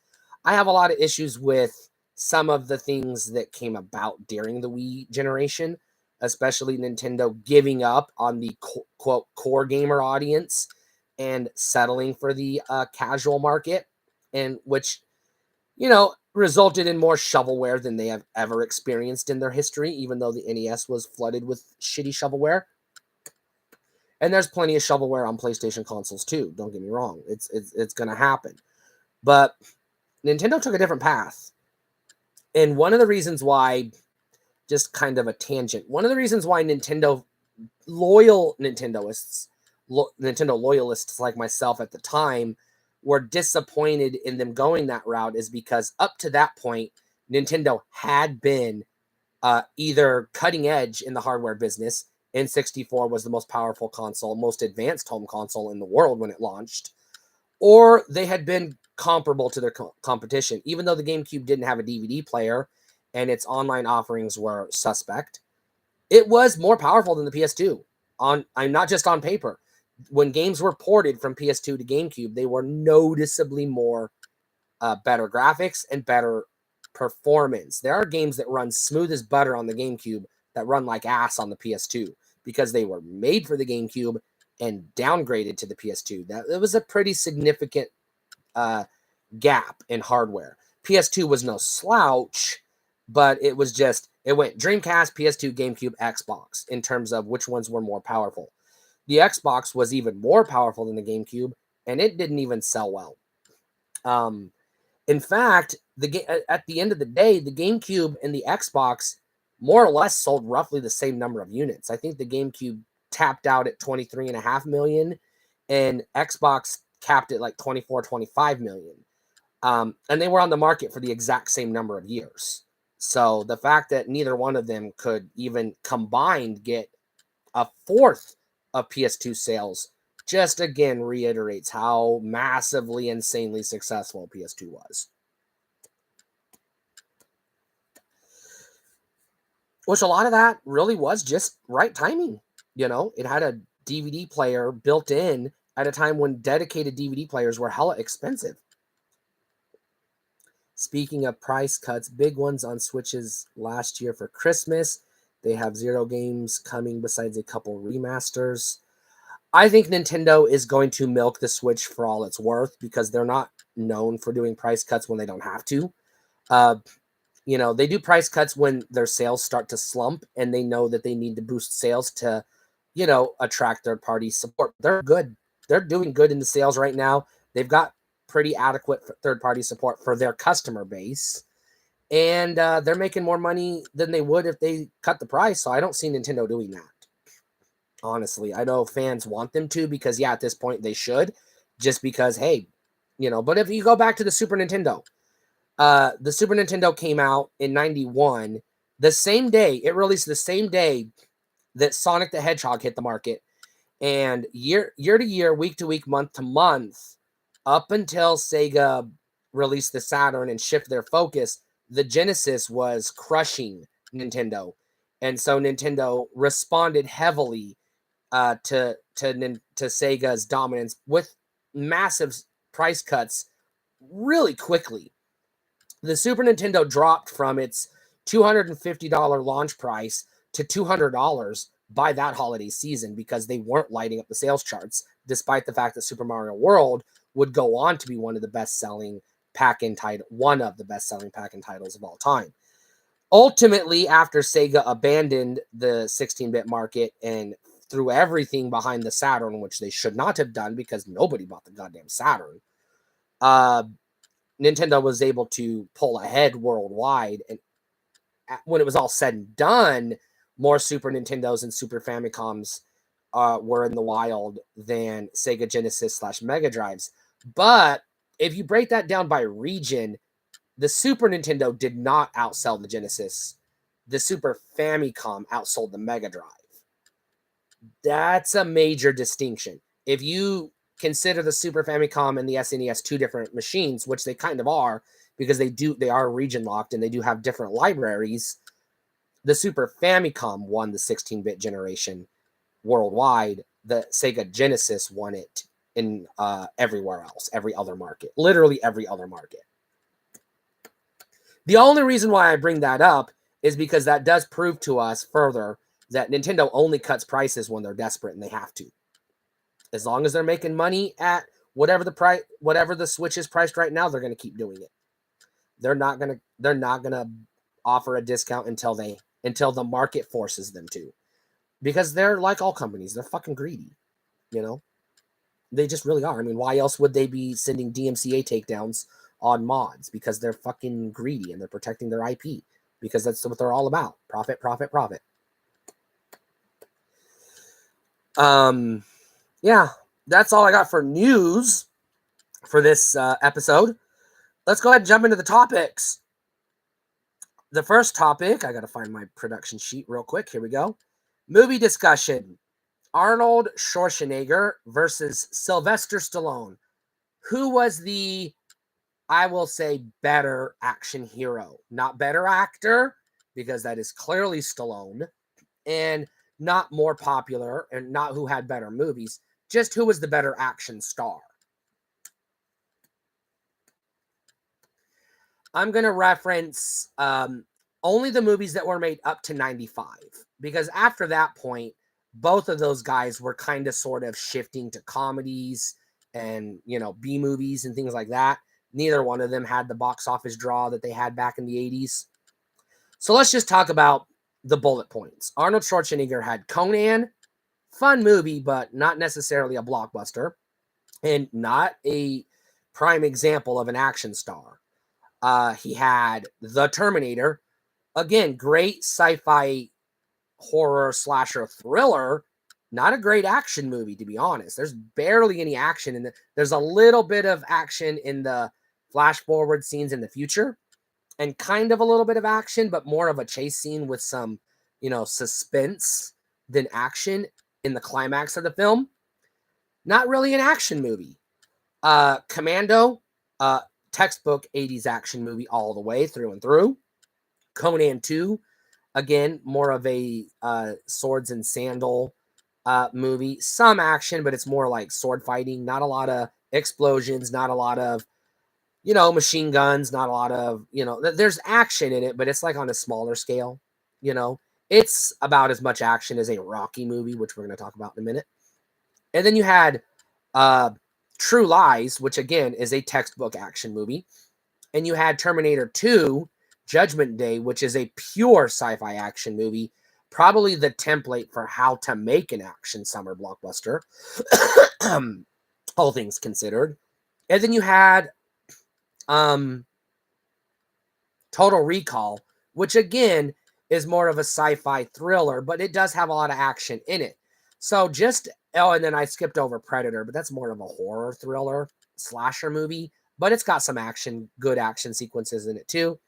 I have a lot of issues with some of the things that came about during the Wii generation, especially Nintendo giving up on the quote core gamer audience and settling for the casual market and which, resulted in more shovelware than they have ever experienced in their history, even though the NES was flooded with shitty shovelware. And there's plenty of shovelware on PlayStation consoles too. Don't get me wrong. It's going to happen. But Nintendo took a different path. And one of the reasons why, just kind of a tangent, one of the reasons why Nintendo loyalists like myself at the time were disappointed in them going that route is because up to that point, Nintendo had been either cutting edge in the hardware business. N64 was the most powerful console, most advanced home console in the world when it launched, or they had been comparable to their competition. Even though the GameCube didn't have a DVD player and its online offerings were suspect, it was more powerful than the PS2. I'm not just on paper. When games were ported from PS2 to GameCube, they were noticeably more better graphics and better performance. There are games that run smooth as butter on the GameCube that run like ass on the PS2 because they were made for the GameCube and downgraded to the PS2. That was a pretty significant gap in hardware. PS2 was no slouch, but it went Dreamcast, PS2, GameCube, Xbox in terms of which ones were more powerful. The Xbox was even more powerful than the GameCube, and it didn't even sell well. In fact, at the end of the day, the GameCube and the Xbox more or less sold roughly the same number of units. I think the GameCube tapped out at 23.5 million, and Xbox capped at like 24, 25 million. And they were on the market for the exact same number of years. So the fact that neither one of them could even combined get a fourth of PS2 sales just again reiterates how massively, insanely successful PS2 was. Which a lot of that really was just right timing. It had a DVD player built in at a time when dedicated DVD players were hella expensive. Speaking of price cuts, big ones on Switches last year for Christmas. They have 0 games coming besides a couple remasters. I think Nintendo is going to milk the Switch for all it's worth because they're not known for doing price cuts when they don't have to. They do price cuts when their sales start to slump and they know that they need to boost sales to, attract third-party support. They're good. They're doing good in the sales right now. They've got pretty adequate third-party support for their customer base. And they're making more money than they would if they cut the price. So I don't see Nintendo doing that. Honestly, I know fans want them to because, at this point they should. Just because, hey, but if you go back to the Super Nintendo, the Super Nintendo came out in 91. The same day, it released the same day that Sonic the Hedgehog hit the market. And year to year, week to week, month to month, up until Sega released the Saturn and shifted their focus, the Genesis was crushing Nintendo. And so Nintendo responded heavily to Sega's dominance with massive price cuts really quickly. The Super Nintendo dropped from its $250 launch price to $200 by that holiday season because they weren't lighting up the sales charts, despite the fact that Super Mario World would go on to be one of the best-selling pack-in titles of all time. Ultimately, after Sega abandoned the 16-bit market and threw everything behind the Saturn, which they should not have done because nobody bought the goddamn Saturn, Nintendo was able to pull ahead worldwide. And when it was all said and done, more Super Nintendos and Super Famicoms were in the wild than Sega Genesis / Mega Drives. But if you break that down by region, the Super Nintendo did not outsell the Genesis. The Super Famicom outsold the Mega Drive. That's a major distinction. If you consider the Super Famicom and the SNES two different machines, which they kind of are, because they are region locked and they do have different libraries, the Super Famicom won the 16-bit generation worldwide. The Sega Genesis won it in everywhere else, every other market, literally every other market. The only reason why I bring that up is because that does prove to us further that Nintendo only cuts prices when they're desperate and they have to. As long as they're making money at whatever the Switch is priced right now, they're going to keep doing it. They're not going to offer a discount until the market forces them to, because they're like all companies. They're fucking greedy, you know. They just really are. I mean, why else would they be sending DMCA takedowns on mods? Because they're fucking greedy and they're protecting their IP, because that's what they're all about. Profit, profit, profit. Yeah, that's all I got for news for this episode. Let's go ahead and jump into the topics. The first topic, I got to find my production sheet real quick. Here we go. Movie discussion. Arnold Schwarzenegger versus Sylvester Stallone. Who was the, I will say, better action hero? Not better actor, because that is clearly Stallone, and not more popular, and not who had better movies, just who was the better action star. I'm going to reference only the movies that were made up to 95, because after that point, both of those guys were kind of sort of shifting to comedies and, you know, B movies and things like that. Neither one of them had the box office draw that they had back in the 80s. So let's just talk about the bullet points. Arnold Schwarzenegger had Conan, fun movie, but not necessarily a blockbuster, and not a prime example of an action star. He had The Terminator, again, great sci-fi horror slasher thriller, not a great action movie, to be honest. There's barely any action in it. There's a little bit of action in the flash forward scenes in the future, and kind of a little bit of action, but more of a chase scene with some, you know, suspense than action in the climax of the film. Not really an action movie. Commando, textbook 80s action movie all the way through and through. Conan 2, again, more of a swords and sandal movie. Some action, but it's more like sword fighting. Not a lot of explosions, not a lot of, you know, machine guns, not a lot of, you know, there's action in it, but it's like on a smaller scale, you know. It's about as much action as a Rocky movie, which we're going to talk about in a minute. And then you had True Lies, which again is a textbook action movie. And you had Terminator 2, Judgment Day, which is a pure sci-fi action movie, probably the template for how to make an action summer blockbuster, all things considered. And then you had Total Recall, which again is more of a sci-fi thriller, but it does have a lot of action in it. So and then I skipped over Predator, but that's more of a horror thriller slasher movie, but it's got some action, good action sequences in it too.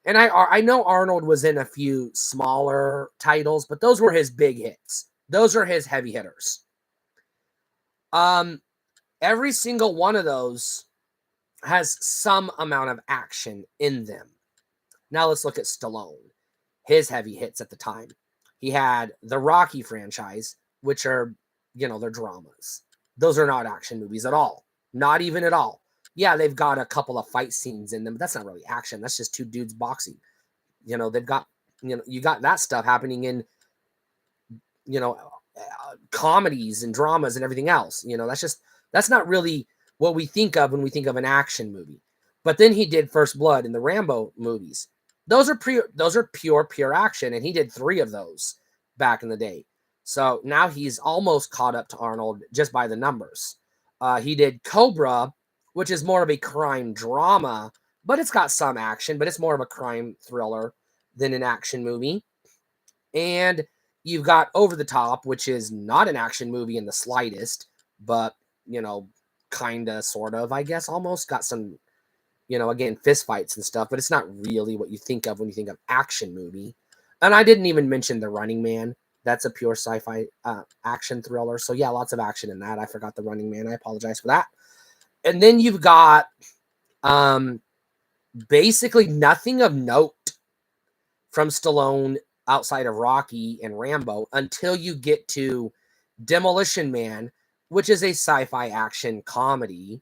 And I know Arnold was in a few smaller titles, but those were his big hits. Those are his heavy hitters. Every single one of those has some amount of action in them. Now let's look at Stallone. His heavy hits at the time. He had the Rocky franchise, which are, you know, they're dramas. Those are not action movies at all. Not even at all. Yeah, they've got a couple of fight scenes in them, but that's not really action. That's just two dudes boxing. You know, they've got, you know, you got that stuff happening in, you know, comedies and dramas and everything else. You know, that's not really what we think of when we think of an action movie. But then he did First Blood and the Rambo movies. Those are pure action, and he did 3 of those back in the day. So now he's almost caught up to Arnold just by the numbers. He did Cobra, which is more of a crime drama, but it's got some action, but it's more of a crime thriller than an action movie. And you've got Over the Top, which is not an action movie in the slightest, but, you know, kind of, sort of, I guess, almost got some, you know, again, fist fights and stuff, but it's not really what you think of when you think of action movie. And I didn't even mention The Running Man. That's a pure sci-fi action thriller. So yeah, lots of action in that. I forgot The Running Man. I apologize for that. And then you've got basically nothing of note from Stallone outside of Rocky and Rambo until you get to Demolition Man, which is a sci-fi action comedy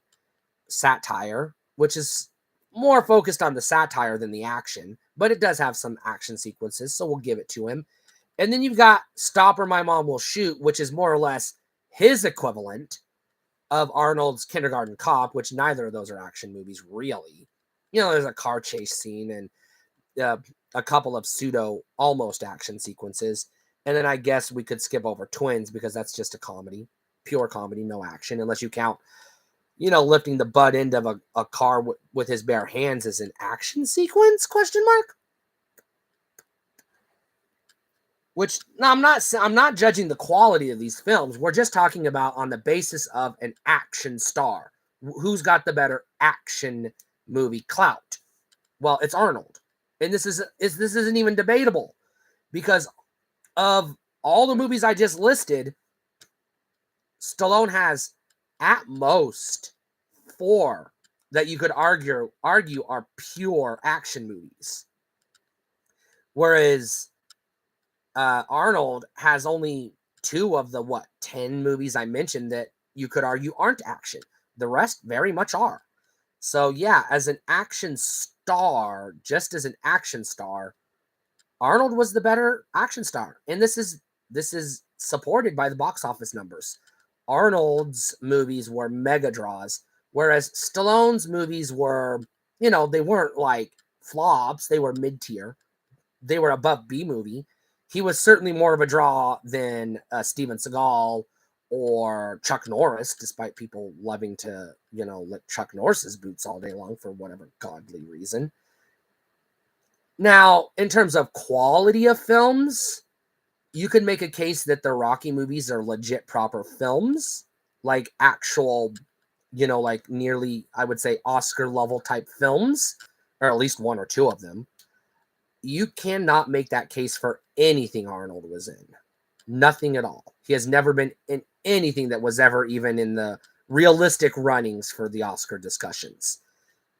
satire, which is more focused on the satire than the action, but it does have some action sequences, so we'll give it to him. And then you've got Stop or My Mom Will Shoot, which is more or less his equivalent of Arnold's Kindergarten Cop, which neither of those are action movies, really. There's a car chase scene and a couple of pseudo almost action sequences. And then I guess we could skip over Twins because that's just a comedy, pure comedy, no action, unless you count, lifting the butt end of a car with his bare hands as an action sequence, question mark? Which, no, I'm not judging the quality of these films. We're just talking about on the basis of an action star. Who's got the better action movie clout? Well, it's Arnold. And this isn't even debatable because of all the movies I just listed, Stallone has at most 4 that you could argue are pure action movies. Whereas Arnold has only 2 of the 10 movies I mentioned that you could argue aren't action. The rest very much are. So yeah, as an action star, just as an action star, Arnold was the better action star. And this is supported by the box office numbers. Arnold's movies were mega draws, whereas Stallone's movies were, they weren't like flops, they were mid-tier. They were above B movie. He was certainly more of a draw than Steven Seagal or Chuck Norris, despite people loving to, lick Chuck Norris's boots all day long for whatever godly reason. Now, in terms of quality of films, you could make a case that the Rocky movies are legit proper films, like actual, like nearly, I would say, Oscar level type films, or at least 1 or 2 of them. You cannot make that case for anything Arnold was in. Nothing at all. He has never been in anything that was ever even in the realistic runnings for the Oscar discussions.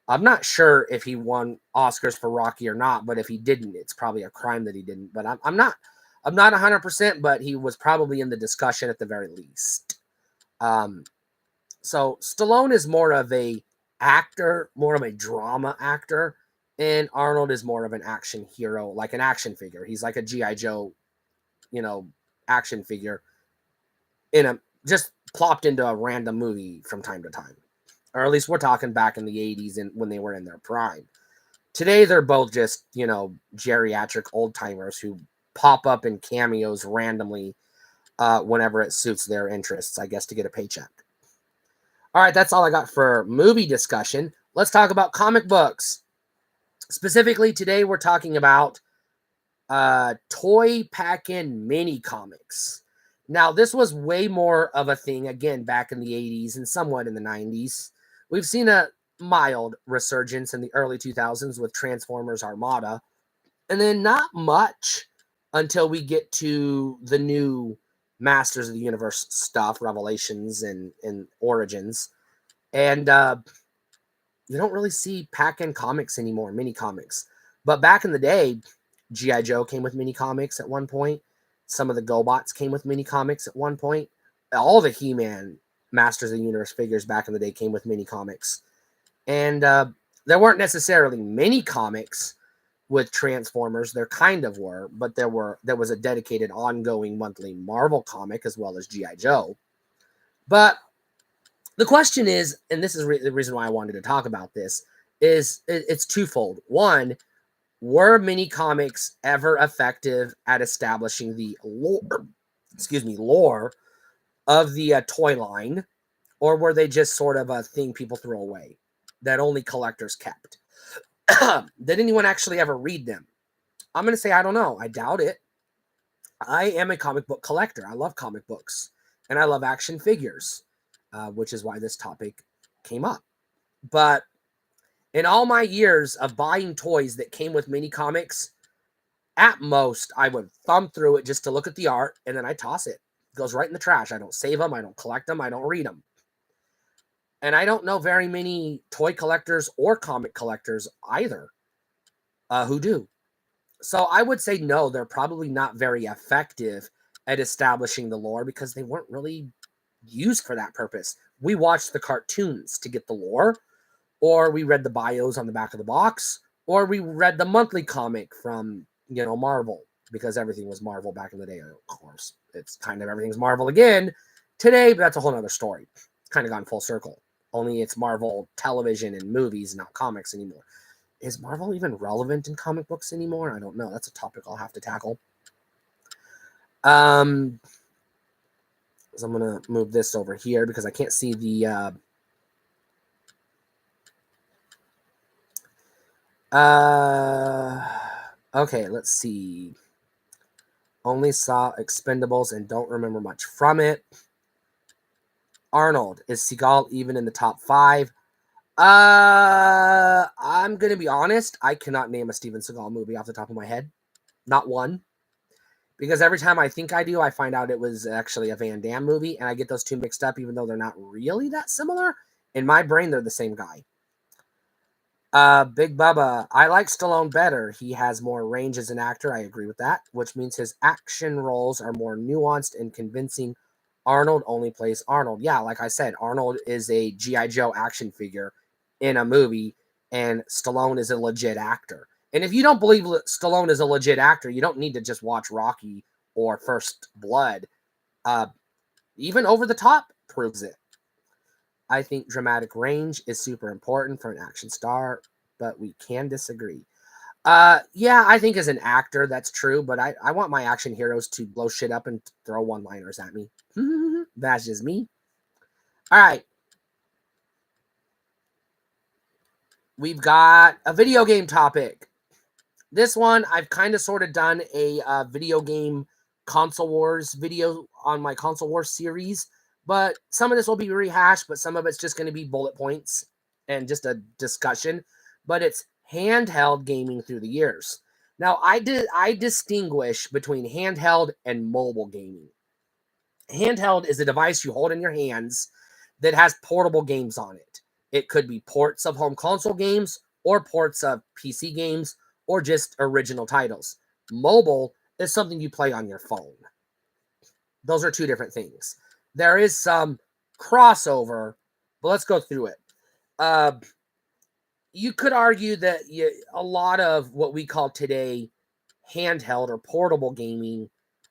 I'm not sure if he won Oscars for Rocky or not, but if he didn't, it's probably a crime that he didn't. But I'm not 100%, but he was probably in the discussion at the very least. So Stallone is more of a actor, more of a drama actor, and Arnold is more of an action hero, like an action figure. He's like a G.I. Joe, action figure just plopped into a random movie from time to time. Or at least we're talking back in the 80s and when they were in their prime. Today, they're both just, geriatric old-timers who pop up in cameos randomly whenever it suits their interests, I guess, to get a paycheck. All right, that's all I got for movie discussion. Let's talk about comic books. Specifically, today we're talking about toy pack-in mini comics. Now, this was way more of a thing, again, back in the 80s and somewhat in the 90s. We've seen a mild resurgence in the early 2000s with Transformers Armada, and then not much until we get to the new Masters of the Universe stuff, Revelations and Origins. And you don't really see pack-in comics anymore, mini comics. But back in the day, G.I. Joe came with mini comics at one point. Some of the GoBots came with mini comics at one point. All the He-Man Masters of the Universe figures back in the day came with mini comics. And there weren't necessarily mini comics with Transformers. There kind of were, but there was a dedicated ongoing monthly Marvel comic as well as G.I. Joe. But the question is, and this is the reason why I wanted to talk about this, is it's twofold. One, were mini comics ever effective at establishing the lore of the toy line, or were they just sort of a thing people threw away that only collectors kept? Did anyone actually ever read them? I'm going to say I don't know. I doubt it. I am a comic book collector. I love comic books, and I love action figures, which is why this topic came up. But in all my years of buying toys that came with mini comics, at most, I would thumb through it just to look at the art, and then I toss it. It goes right in the trash. I don't save them. I don't collect them. I don't read them. And I don't know very many toy collectors or comic collectors either who do. So I would say no, they're probably not very effective at establishing the lore because they weren't really used for that purpose. We watched the cartoons to get the lore, or we read the bios on the back of the box, or we read the monthly comic from, Marvel, because everything was Marvel back in the day. Of course, it's kind of everything's Marvel again today, but that's a whole other story. kind of gone full circle. Only it's Marvel television and movies, not comics anymore. Is Marvel even relevant in comic books anymore? I don't know. That's a topic I'll have to tackle. So I'm going to move this over here because I can't see the... okay, let's see. Only saw Expendables and don't remember much from it. Arnold. Is Seagal even in the top 5? I'm going to be honest. I cannot name a Steven Seagal movie off the top of my head. Not one. Because every time I think I do, I find out it was actually a Van Damme movie, and I get those two mixed up, even though they're not really that similar. In my brain, they're the same guy. Big Bubba. I like Stallone better. He has more range as an actor. I agree with that, which means his action roles are more nuanced and convincing. Arnold only plays Arnold. Yeah, like I said, Arnold is a G.I. Joe action figure in a movie, and Stallone is a legit actor. And if you don't believe Stallone is a legit actor, you don't need to just watch Rocky or First Blood. Even Over the Top proves it. I think dramatic range is super important for an action star, but we can disagree. Yeah, I think as an actor, that's true, but I want my action heroes to blow shit up and throw one-liners at me. That's just me. All right. We've got a video game topic. This one, I've kind of sort of done a video game console wars video on my console wars series, but some of this will be rehashed, but some of it's just going to be bullet points and just a discussion. But it's handheld gaming through the years. Now, I distinguish between handheld and mobile gaming. Handheld is a device you hold in your hands that has portable games on it. It could be ports of home console games or ports of PC games or just original titles. Mobile is something you play on your phone. Those are two different things. There is some crossover, but let's go through it. You could argue that a lot of what we call today handheld or portable gaming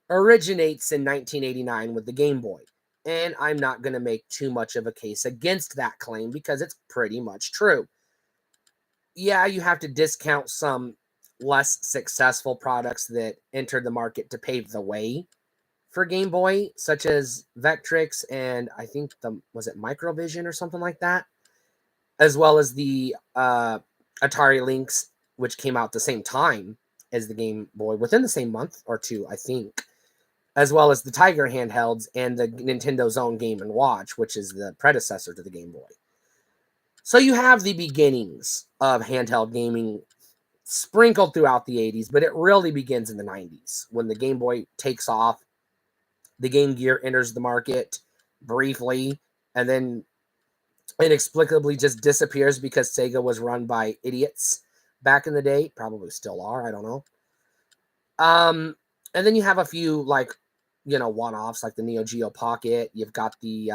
originates in 1989 with the Game Boy. And I'm not going to make too much of a case against that claim because it's pretty much true. Yeah, you have to discount some less successful products that entered the market to pave the way for Game Boy, such as Vectrix and I think was it Microvision or something like that, as well as the Atari Lynx, which came out the same time as the Game Boy, within the same month or two, I think, as well as the Tiger handhelds and the Nintendo Zone Game & Watch, which is the predecessor to the Game Boy. So you have the beginnings of handheld gaming sprinkled throughout the 80s, but it really begins in the 90s when the Game Boy takes off, the Game Gear enters the market briefly, and then inexplicably just disappears because Sega was run by idiots back in the day. Probably still are, I don't know. And then you have a few one-offs like the Neo Geo Pocket. You've got the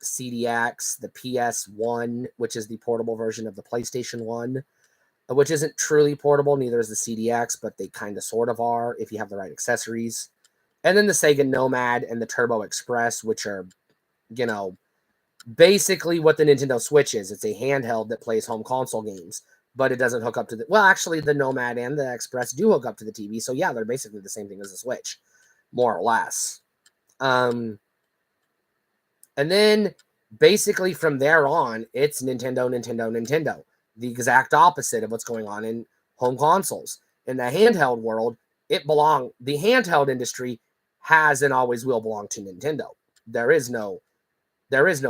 CDX, the PS1, which is the portable version of the PlayStation 1, which isn't truly portable. Neither is the CDX, but they kind of sort of are if you have the right accessories. And then the Sega Nomad and the Turbo Express, which are, basically what the Nintendo Switch is. It's a handheld that plays home console games, but it doesn't hook up to actually the Nomad and the Express do hook up to the TV. So yeah, they're basically the same thing as the Switch, more or less. And then basically from there on, it's Nintendo, the exact opposite of what's going on in home consoles. In the handheld world, the handheld industry has and always will belong to Nintendo. There is no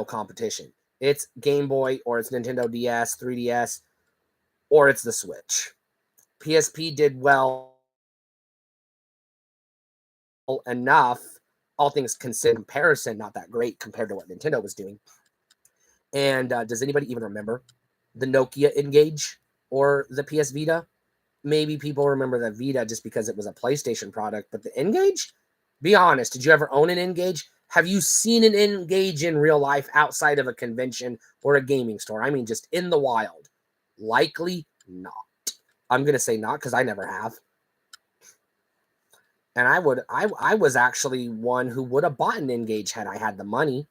competition. It's Game Boy or it's Nintendo DS, 3DS, or it's the Switch. PSP did well enough, all things considered, comparison, not that great compared to what Nintendo was doing. And does anybody even remember the Nokia N-Gage or the PS Vita? Maybe people remember the Vita just because it was a PlayStation product, but the N-Gage? Be honest, did you ever own an N-Gage? Have you seen an N-Gage in real life outside of a convention or a gaming store? I mean, just in the wild. Likely not. I'm going to say not because I never have. And I was actually one who would have bought an N-Gage had I had the money.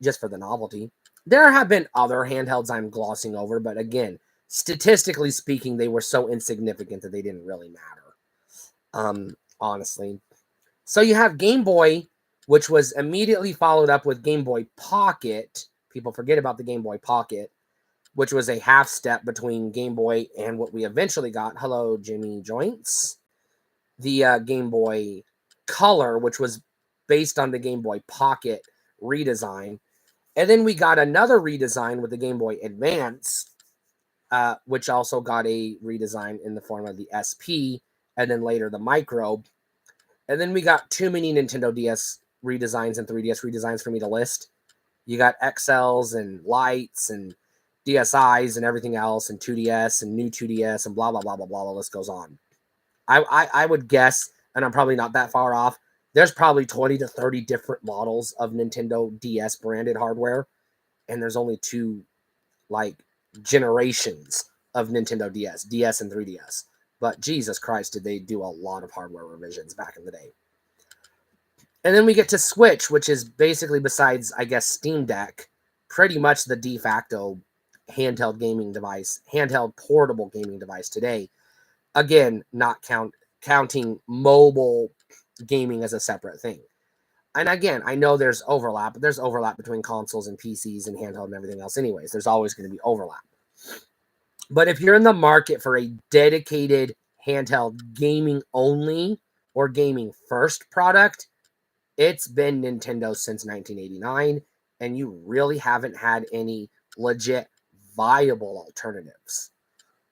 just for the novelty. There have been other handhelds I'm glossing over, but again, statistically speaking, they were so insignificant that they didn't really matter. Honestly. So you have Game Boy, which was immediately followed up with Game Boy Pocket. People forget about the Game Boy Pocket, which was a half step between Game Boy and what we eventually got. Hello, Jimmy Joints. The Game Boy Color, which was based on the Game Boy Pocket redesign. And then we got another redesign with the Game Boy Advance, which also got a redesign in the form of the SP, and then later the Micro. And then we got too many Nintendo DS redesigns and 3DS redesigns for me to list. You got XLs and Lights and DSIs and everything else, and 2DS and new 2DS and blah, blah, blah, blah, blah. The list goes on. I would guess, and I'm probably not that far off, there's probably 20 to 30 different models of Nintendo DS branded hardware, and there's only two, like, generations of Nintendo DS and 3DS. But Jesus Christ, did they do a lot of hardware revisions back in the day. And then we get to Switch, which is basically, besides, I guess, Steam Deck, pretty much the de facto handheld gaming device, handheld portable gaming device today. Again, not counting mobile gaming as a separate thing. And again, I know there's overlap, but there's overlap between consoles and PCs and handheld and everything else anyways. There's always going to be overlap. But if you're in the market for a dedicated handheld gaming only or gaming first product, it's been Nintendo since 1989, and you really haven't had any legit viable alternatives.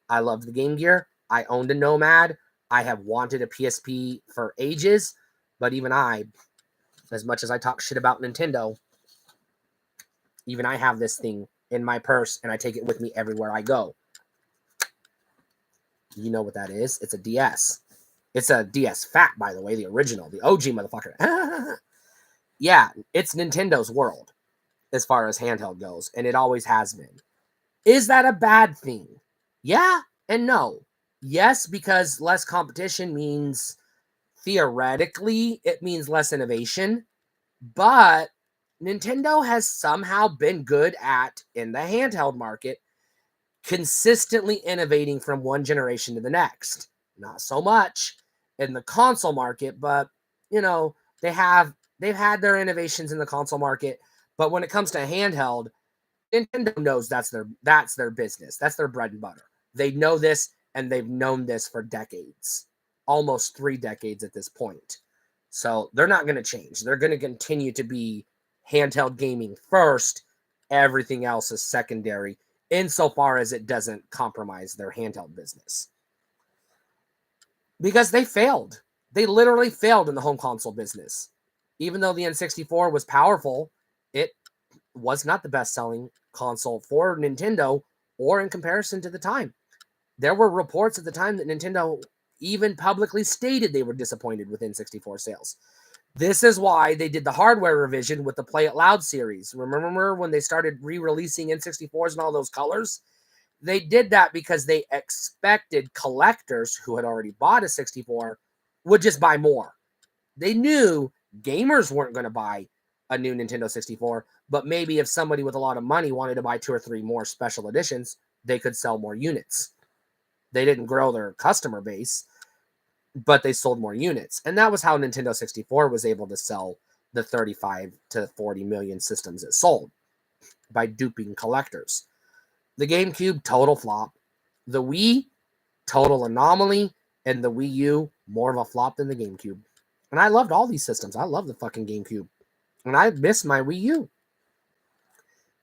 I love the Game Gear. I owned a Nomad. I have wanted a PSP for ages, but even I, as much as I talk shit about Nintendo, even I have this thing in my purse, and I take it with me everywhere I go. You know what that is? It's a DS. It's a DS Fat, by the way, the original, the OG motherfucker. Yeah, it's Nintendo's world as far as handheld goes, and it always has been. Is that a bad thing? Yeah and no. Yes, because less competition means, theoretically, it means less innovation, but Nintendo has somehow been good at, in the handheld market, consistently innovating from one generation to the next. Not so much in the console market, but, you know, they've had their innovations in the console market, but when it comes to handheld, Nintendo knows that's their business. That's their bread and butter. They know this, and they've known this for decades. Almost 3 decades at this point. So they're not going to change. They're going to continue to be handheld gaming first. Everything else is secondary, insofar as it doesn't compromise their handheld business. Because they failed. They literally failed in the home console business. Even though the N64 was powerful, it was not the best-selling console for Nintendo or in comparison to the time. There were reports at the time that Nintendo even publicly stated they were disappointed with N64 sales. This is why they did the hardware revision with the Play It Loud series. Remember when they started re-releasing N64s in all those colors? They did that because they expected collectors who had already bought a 64 would just buy more. They knew gamers weren't going to buy a new Nintendo 64, but maybe if somebody with a lot of money wanted to buy 2 or 3 more special editions, they could sell more units. They didn't grow their customer base, but they sold more units. And that was how Nintendo 64 was able to sell the 35 to 40 million systems it sold, by duping collectors. The GameCube, total flop. The Wii, total anomaly. And the Wii U, more of a flop than the GameCube. And I loved all these systems. I love the fucking GameCube. And I miss my Wii U.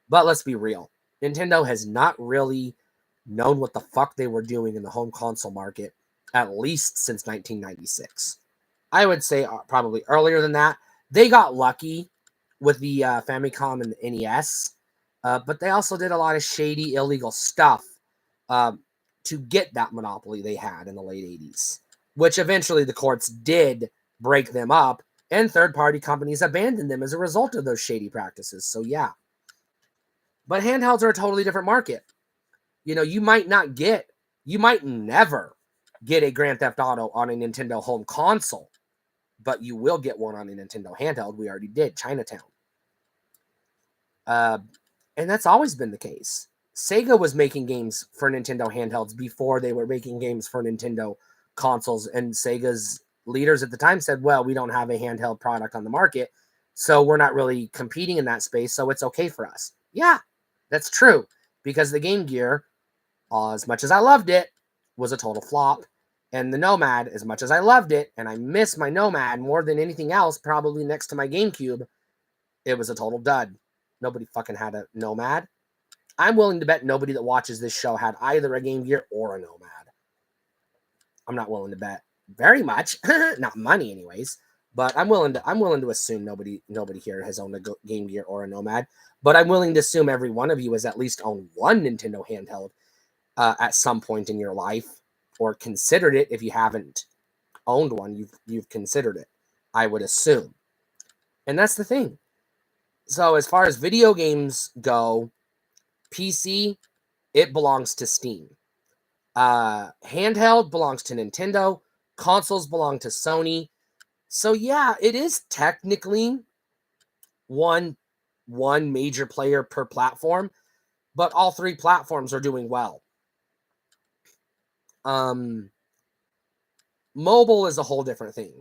But let's be real. Nintendo has not really known what the fuck they were doing in the home console market, at least since 1996. I would say probably earlier than that. They got lucky with the Famicom and the NES, but they also did a lot of shady, illegal stuff to get that monopoly they had in the late 80s, which eventually the courts did break them up, and third-party companies abandoned them as a result of those shady practices. So yeah. But handhelds are a totally different market. You know, you might never get a Grand Theft Auto on a Nintendo home console, but you will get one on a Nintendo handheld. We already did, Chinatown. And that's always been the case. Sega was making games for Nintendo handhelds before they were making games for Nintendo consoles. And Sega's leaders at the time said, well, we don't have a handheld product on the market, so we're not really competing in that space, so it's okay for us. Yeah, that's true. Because the Game Gear, as much as I loved it, was a total flop. And the Nomad, as much as I loved it, and I miss my Nomad more than anything else, probably next to my GameCube, it was a total dud. Nobody fucking had a Nomad. I'm willing to bet nobody that watches this show had either a Game Gear or a Nomad. I'm not willing to bet very much, not money anyways, but I'm willing to assume nobody here has owned a Game Gear or a Nomad. But I'm willing to assume every one of you has at least owned one Nintendo handheld at some point in your life, or considered it. If you haven't owned one, you've considered it, I would assume. And that's the thing. So as far as video games go, PC, it belongs to Steam. Handheld belongs to Nintendo. Consoles belong to Sony. So yeah, it is technically one major player per platform, but all three platforms are doing well. Mobile is a whole different thing.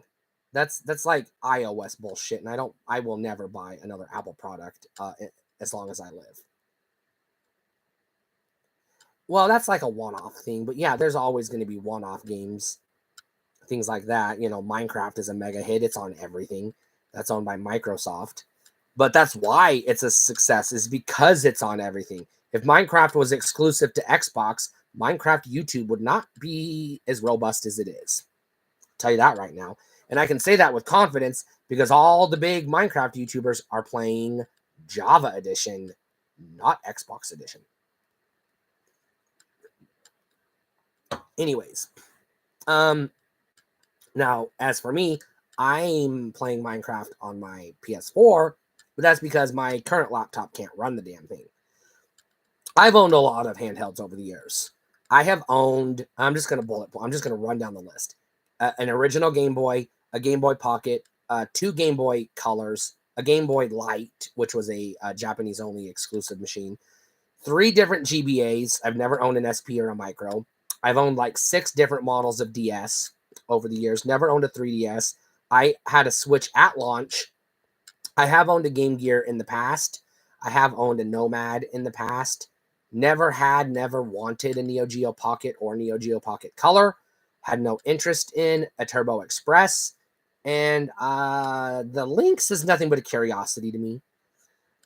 That's like iOS bullshit, and I will never buy another Apple product as long as I live. Well, that's like a one-off thing, but yeah, there's always going to be one-off games, things like that. You know, Minecraft is a mega hit. It's on everything. That's owned by Microsoft. But that's why it's a success, is because it's on everything. If Minecraft was exclusive to Xbox, Minecraft YouTube would not be as robust as it is. I'll tell you that right now. And I can say that with confidence because all the big Minecraft YouTubers are playing Java Edition, not Xbox Edition. Anyways, now as for me, I'm playing Minecraft on my PS4, but that's because my current laptop can't run the damn thing. I've owned a lot of handhelds over the years. I have owned, I'm just going to run down the list. An original Game Boy, a Game Boy Pocket, 2 Game Boy Colors, a Game Boy Light, which was a Japanese-only exclusive machine, 3 different GBAs. I've never owned an SP or a Micro. I've owned like 6 different models of DS over the years. Never owned a 3DS. I had a Switch at launch. I have owned a Game Gear in the past. I have owned a Nomad in the past. Never wanted a Neo Geo Pocket or Neo Geo Pocket Color. Had no interest in a Turbo Express. And the Lynx is nothing but a curiosity to me.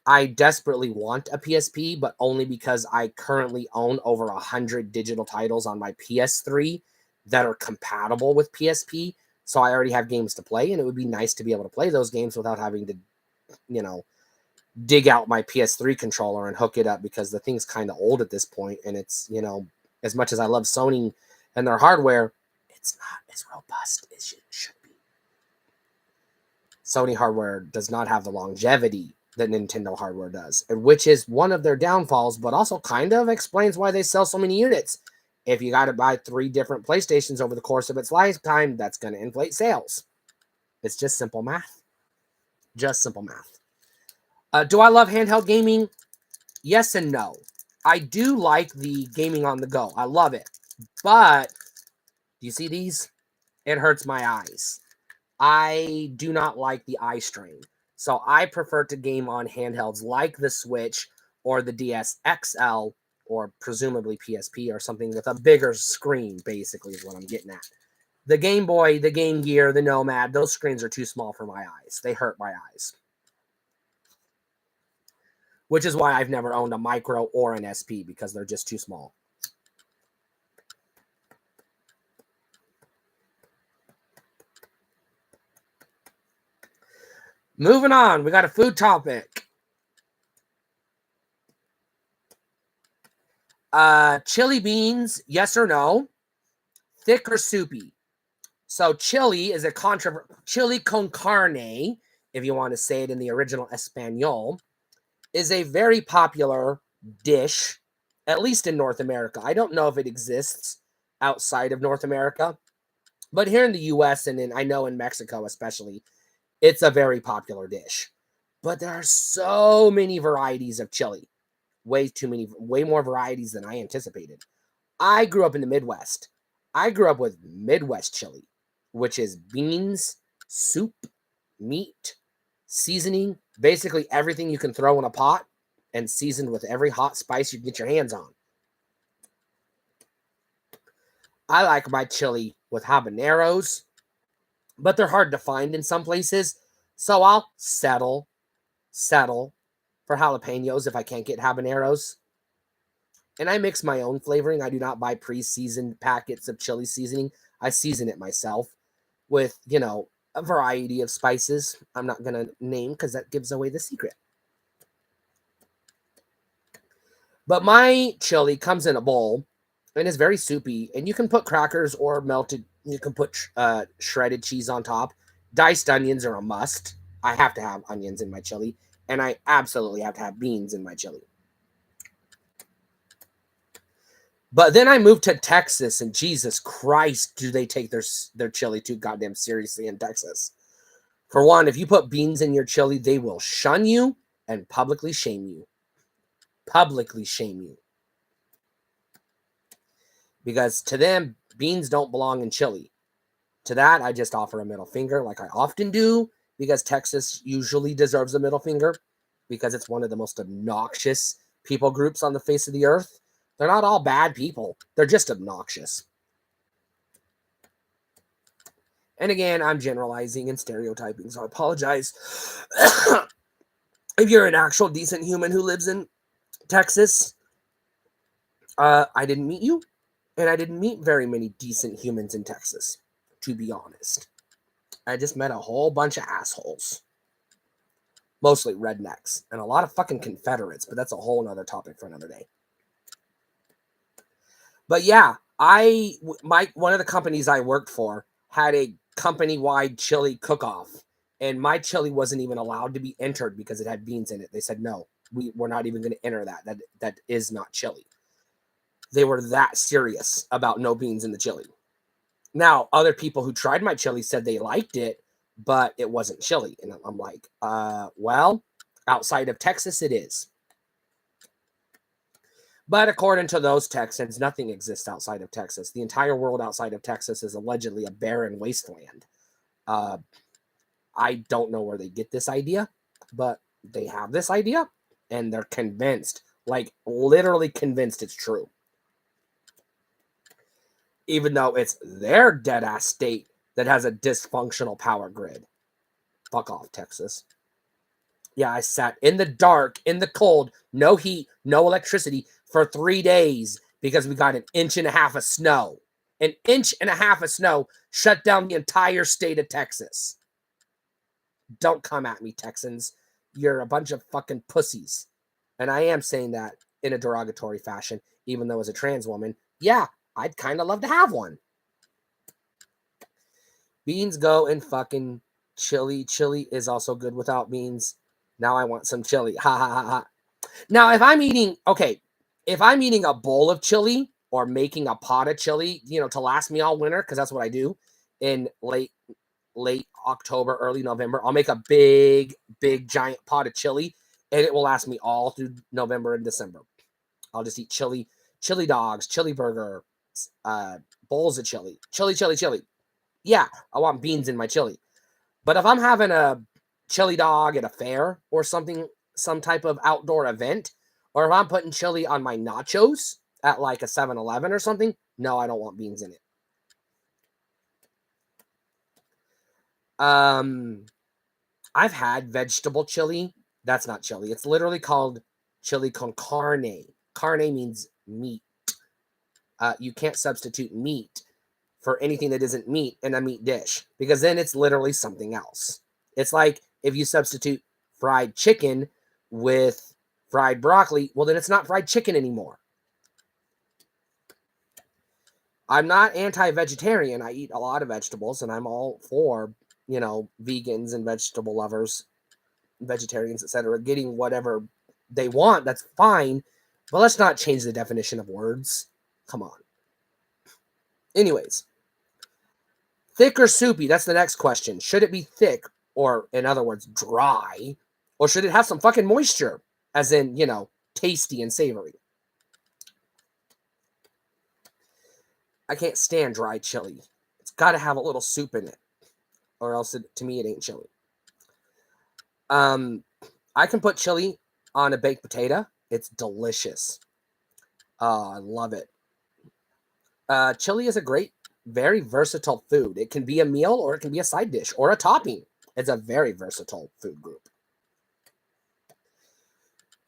I desperately want a PSP, but only because I currently own over 100 digital titles on my PS3 that are compatible with PSP. So I already have games to play, and it would be nice to be able to play those games without having to, dig out my PS3 controller and hook it up, because the thing's kind of old at this point, and it's, as much as I love Sony and their hardware, it's not as robust as it should be. Sony hardware does not have the longevity that Nintendo hardware does, which is one of their downfalls, but also kind of explains why they sell so many units. If you got to buy 3 different PlayStations over the course of its lifetime, that's going to inflate sales. It's just simple math. Just simple math. Do I love handheld gaming? Yes and no. I do like the gaming on the go. I love it. But, do you see these? It hurts my eyes. I do not like the eye strain. So I prefer to game on handhelds like the Switch or the DS XL, or presumably PSP or something with a bigger screen, basically, is what I'm getting at. The Game Boy, the Game Gear, the Nomad, those screens are too small for my eyes. They hurt my eyes. Which is why I've never owned a Micro or an SP, because they're just too small. Moving on, we got a food topic. Chili beans, yes or no? Thick or soupy? So chili is a chili con carne, if you want to say it in the original Espanol, is a very popular dish, at least in North America. I don't know if it exists outside of North America, but here in the US and I know in Mexico especially, it's a very popular dish. But there are so many varieties of chili. Way too many, way more varieties than I anticipated. I grew up in the Midwest. I grew up with Midwest chili, which is beans, soup, meat, seasoning, basically everything you can throw in a pot and seasoned with every hot spice you can get your hands on. I like my chili with habaneros, but they're hard to find in some places. So I'll settle for jalapenos if I can't get habaneros. And I mix my own flavoring. I do not buy pre-seasoned packets of chili seasoning. I season it myself with, a variety of spices. I'm not going to name because that gives away the secret. But my chili comes in a bowl and is very soupy. And you can put crackers or you can put shredded cheese on top. Diced onions are a must. I have to have onions in my chili. And I absolutely have to have beans in my chili. But then I moved to Texas, and Jesus Christ, do they take their chili too goddamn seriously in Texas. For one, if you put beans in your chili, they will shun you and publicly shame you. Publicly shame you. Because to them, beans don't belong in chili. To that, I just offer a middle finger like I often do, because Texas usually deserves a middle finger, because it's one of the most obnoxious people groups on the face of the earth. They're not all bad people. They're just obnoxious. And again, I'm generalizing and stereotyping, so I apologize. If you're an actual decent human who lives in Texas, I didn't meet you, and I didn't meet very many decent humans in Texas, to be honest. I just met a whole bunch of assholes. Mostly rednecks, and a lot of fucking Confederates, but that's a whole other topic for another day. But yeah, one of the companies I worked for had a company-wide chili cook-off, and my chili wasn't even allowed to be entered because it had beans in it. They said, no, we're not even going to enter that. That is not chili. They were that serious about no beans in the chili. Now, other people who tried my chili said they liked it, but it wasn't chili. And I'm like, well, outside of Texas, it is. But according to those Texans, nothing exists outside of Texas. The entire world outside of Texas is allegedly a barren wasteland. I don't know where they get this idea, but they have this idea, and they're convinced, like literally convinced it's true. Even though it's their dead-ass state that has a dysfunctional power grid. Fuck off, Texas. Yeah, I sat in the dark, in the cold, no heat, no electricity for 3 days because we got 1.5 inches of snow. 1.5 inches of snow shut down the entire state of Texas. Don't come at me, Texans. You're a bunch of fucking pussies. And I am saying that in a derogatory fashion, even though as a trans woman, yeah, I'd kind of love to have one. Beans go in fucking chili. Chili is also good without beans. Now I want some chili. Ha ha ha ha. Now, if I'm eating a bowl of chili or making a pot of chili, to last me all winter, because that's what I do in late October, early November, I'll make a big giant pot of chili, and it will last me all through November and December. I'll just eat chili dogs, chili burger, bowls of chili. Yeah, I want beans in my chili. But if I'm having a chili dog at a fair or something, some type of outdoor event, or if I'm putting chili on my nachos at like a 7-Eleven or something, no, I don't want beans in it. I've had vegetable chili. That's not chili. It's literally called chili con carne. Carne means meat. You can't substitute meat for anything that isn't meat in a meat dish, because then it's literally something else. It's like if you substitute fried chicken with fried broccoli, well, then it's not fried chicken anymore. I'm not anti-vegetarian. I eat a lot of vegetables, and I'm all for, vegans and vegetable lovers, vegetarians, etc., getting whatever they want. That's fine. But let's not change the definition of words. Come on. Anyways. Thick or soupy? That's the next question. Should it be thick, or in other words, dry, Or should it have some fucking moisture? As in, tasty and savory. I can't stand dry chili. It's got to have a little soup in it. Or else, to me, it ain't chili. I can put chili on a baked potato. It's delicious. I love it. Chili is a great, very versatile food. It can be a meal or it can be a side dish or a topping. It's a very versatile food group.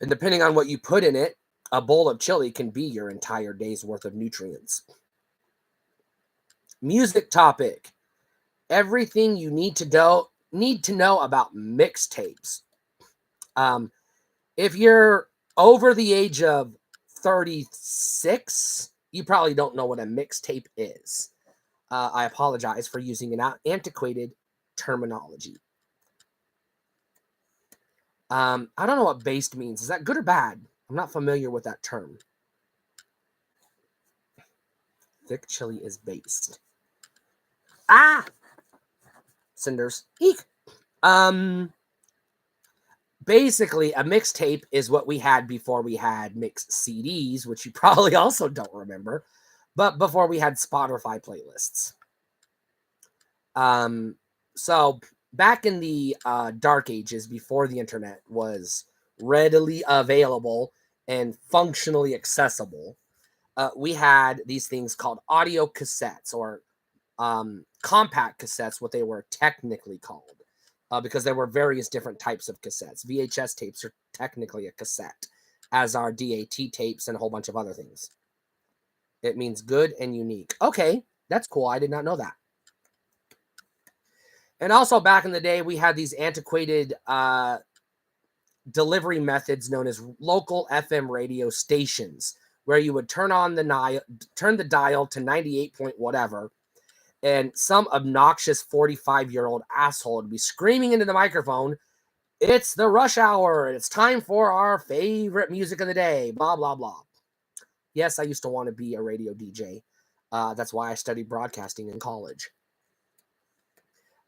And depending on what you put in it, a bowl of chili can be your entire day's worth of nutrients. Music topic. Everything you need to know about mixtapes. If you're over the age of 36, you probably don't know what a mixtape is. I apologize for using an antiquated terminology. I don't know what based means. Is that good or bad? I'm not familiar with that term. Thick chili is based. Cinders. Eek. Basically, a mixtape is what we had before we had mixed CDs, which you probably also don't remember, but before we had Spotify playlists. So back in the dark ages, before the internet was readily available and functionally accessible, we had these things called audio cassettes or compact cassettes, what they were technically called. Because there were various different types of cassettes. VHS tapes are technically a cassette, as are DAT tapes and a whole bunch of other things. It means good and unique. Okay, that's cool. I did not know that. And also back in the day, we had these antiquated delivery methods known as local FM radio stations, where you would turn the dial to 98 point whatever, and some obnoxious 45-year-old asshole would be screaming into the microphone, "It's the rush hour. It's time for our favorite music of the day, blah, blah, blah." Yes, I used to want to be a radio DJ. That's why I studied broadcasting in college.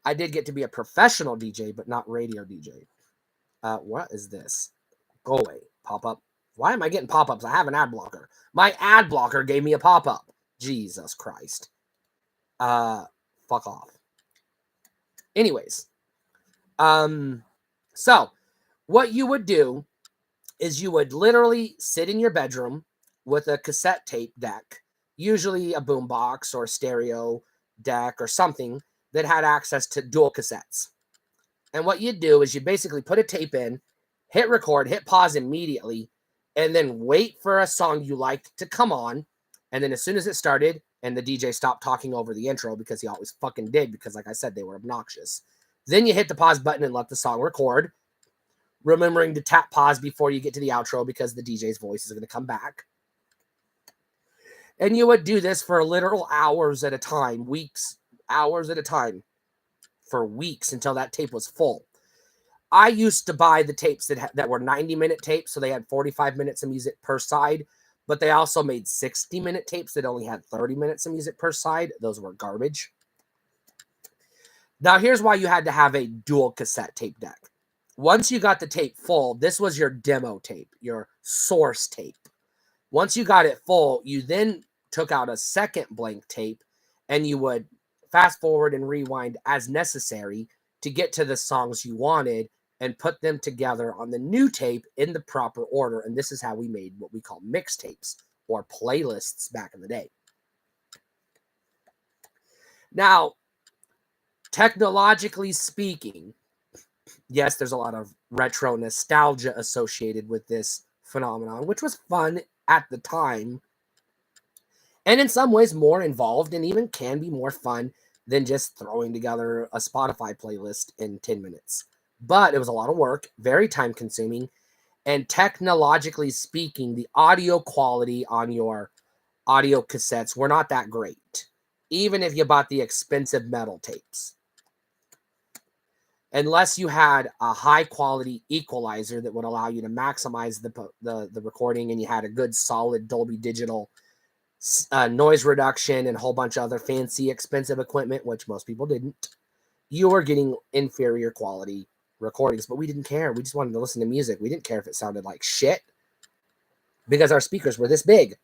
I did get to be a professional DJ, but not radio DJ. What is this? Go away. Pop-up. Why am I getting pop-ups? I have an ad blocker. My ad blocker gave me a pop-up. Jesus Christ. Fuck off. Anyways, so what you would do is you would literally sit in your bedroom with a cassette tape deck, usually a boombox or a stereo deck or something that had access to dual cassettes. And what you'd do is you basically put a tape in, hit record, hit pause immediately, and then wait for a song you liked to come on. And then as soon as it started, and the DJ stopped talking over the intro, because he always fucking did, because like I said, they were obnoxious. Then you hit the pause button and let the song record, remembering to tap pause before you get to the outro, because the DJ's voice is going to come back. And you would do this for literal hours at a time, hours at a time, for weeks until that tape was full. I used to buy the tapes that were 90-minute tapes, so they had 45 minutes of music per side. But they also made 60-minute tapes that only had 30 minutes of music per side. Those were garbage. Now, here's why you had to have a dual cassette tape deck. Once you got the tape full, this was your demo tape, your source tape. Once you got it full, you then took out a second blank tape, and you would fast forward and rewind as necessary to get to the songs you wanted and put them together on the new tape in the proper order. And this is how we made what we call mixtapes or playlists back in the day. Now, technologically speaking, yes, there's a lot of retro nostalgia associated with this phenomenon, which was fun at the time, and in some ways more involved, and even can be more fun than just throwing together a Spotify playlist in 10 minutes. But it was a lot of work, very time consuming, and technologically speaking, the audio quality on your audio cassettes were not that great, even if you bought the expensive metal tapes. Unless you had a high quality equalizer that would allow you to maximize the recording, and you had a good solid Dolby Digital noise reduction and a whole bunch of other fancy expensive equipment, which most people didn't, you were getting inferior quality recordings, but we didn't care. We just wanted to listen to music. We didn't care if it sounded like shit because our speakers were this big.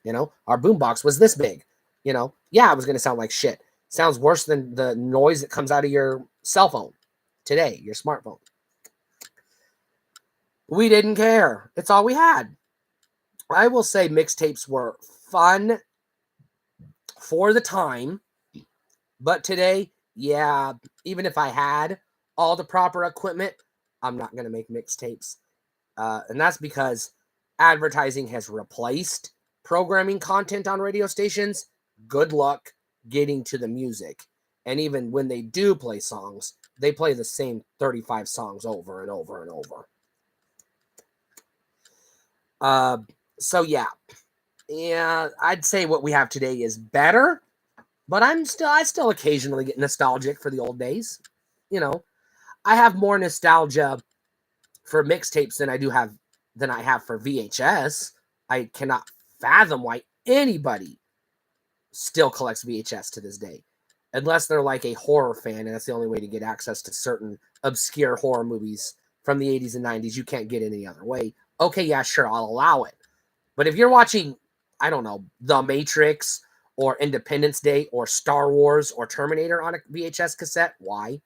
Our boombox was this big. Yeah, it was going to sound like shit. Sounds worse than the noise that comes out of your cell phone today, your smartphone. We didn't care. It's all we had. I will say mixtapes were fun for the time, but today, yeah, even if I had all the proper equipment, I'm not going to make mixtapes. And that's because advertising has replaced programming content on radio stations. Good luck getting to the music. And even when they do play songs, they play the same 35 songs over and over and over. So yeah, I'd say what we have today is better, but I still occasionally get nostalgic for the old days. I have more nostalgia for mixtapes than I have for VHS. I cannot fathom why anybody still collects VHS to this day, unless they're like a horror fan, and that's the only way to get access to certain obscure horror movies from the 80s and 90s. You can't get any other way. Okay, yeah, sure, I'll allow it. But if you're watching, I don't know, The Matrix or Independence Day or Star Wars or Terminator on a VHS cassette, why?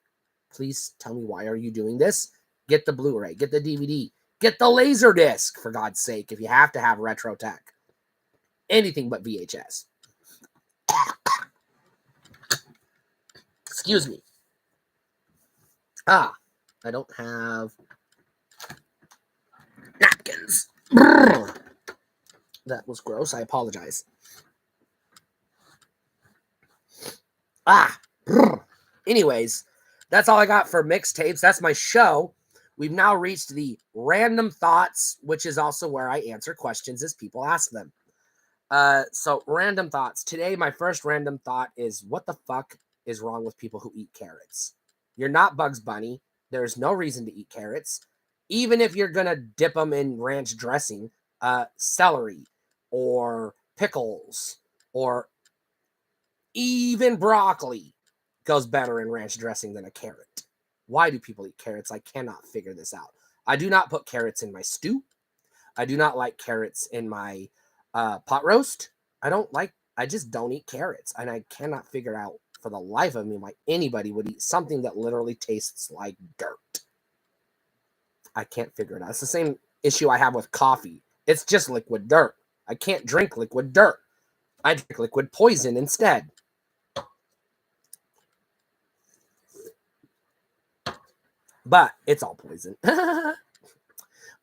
Please tell me, why are you doing this? Get the Blu-ray, get the DVD, get the Laserdisc, for God's sake, if you have to have retro tech. Anything but VHS. Excuse me. I don't have napkins. That was gross. I apologize. Anyways, that's all I got for mixtapes. That's my show. We've now reached the random thoughts, which is also where I answer questions as people ask them. So random thoughts. Today, my first random thought is, what the fuck is wrong with people who eat carrots? You're not Bugs Bunny. There's no reason to eat carrots. Even if you're going to dip them in ranch dressing, celery or pickles or even broccoli goes better in ranch dressing than a carrot. Why do people eat carrots? I cannot figure this out. I do not put carrots in my stew. I do not like carrots in my pot roast. I just don't eat carrots. And I cannot figure out for the life of me why anybody would eat something that literally tastes like dirt. I can't figure it out. It's the same issue I have with coffee. It's just liquid dirt. I can't drink liquid dirt. I drink liquid poison instead. But it's all poison.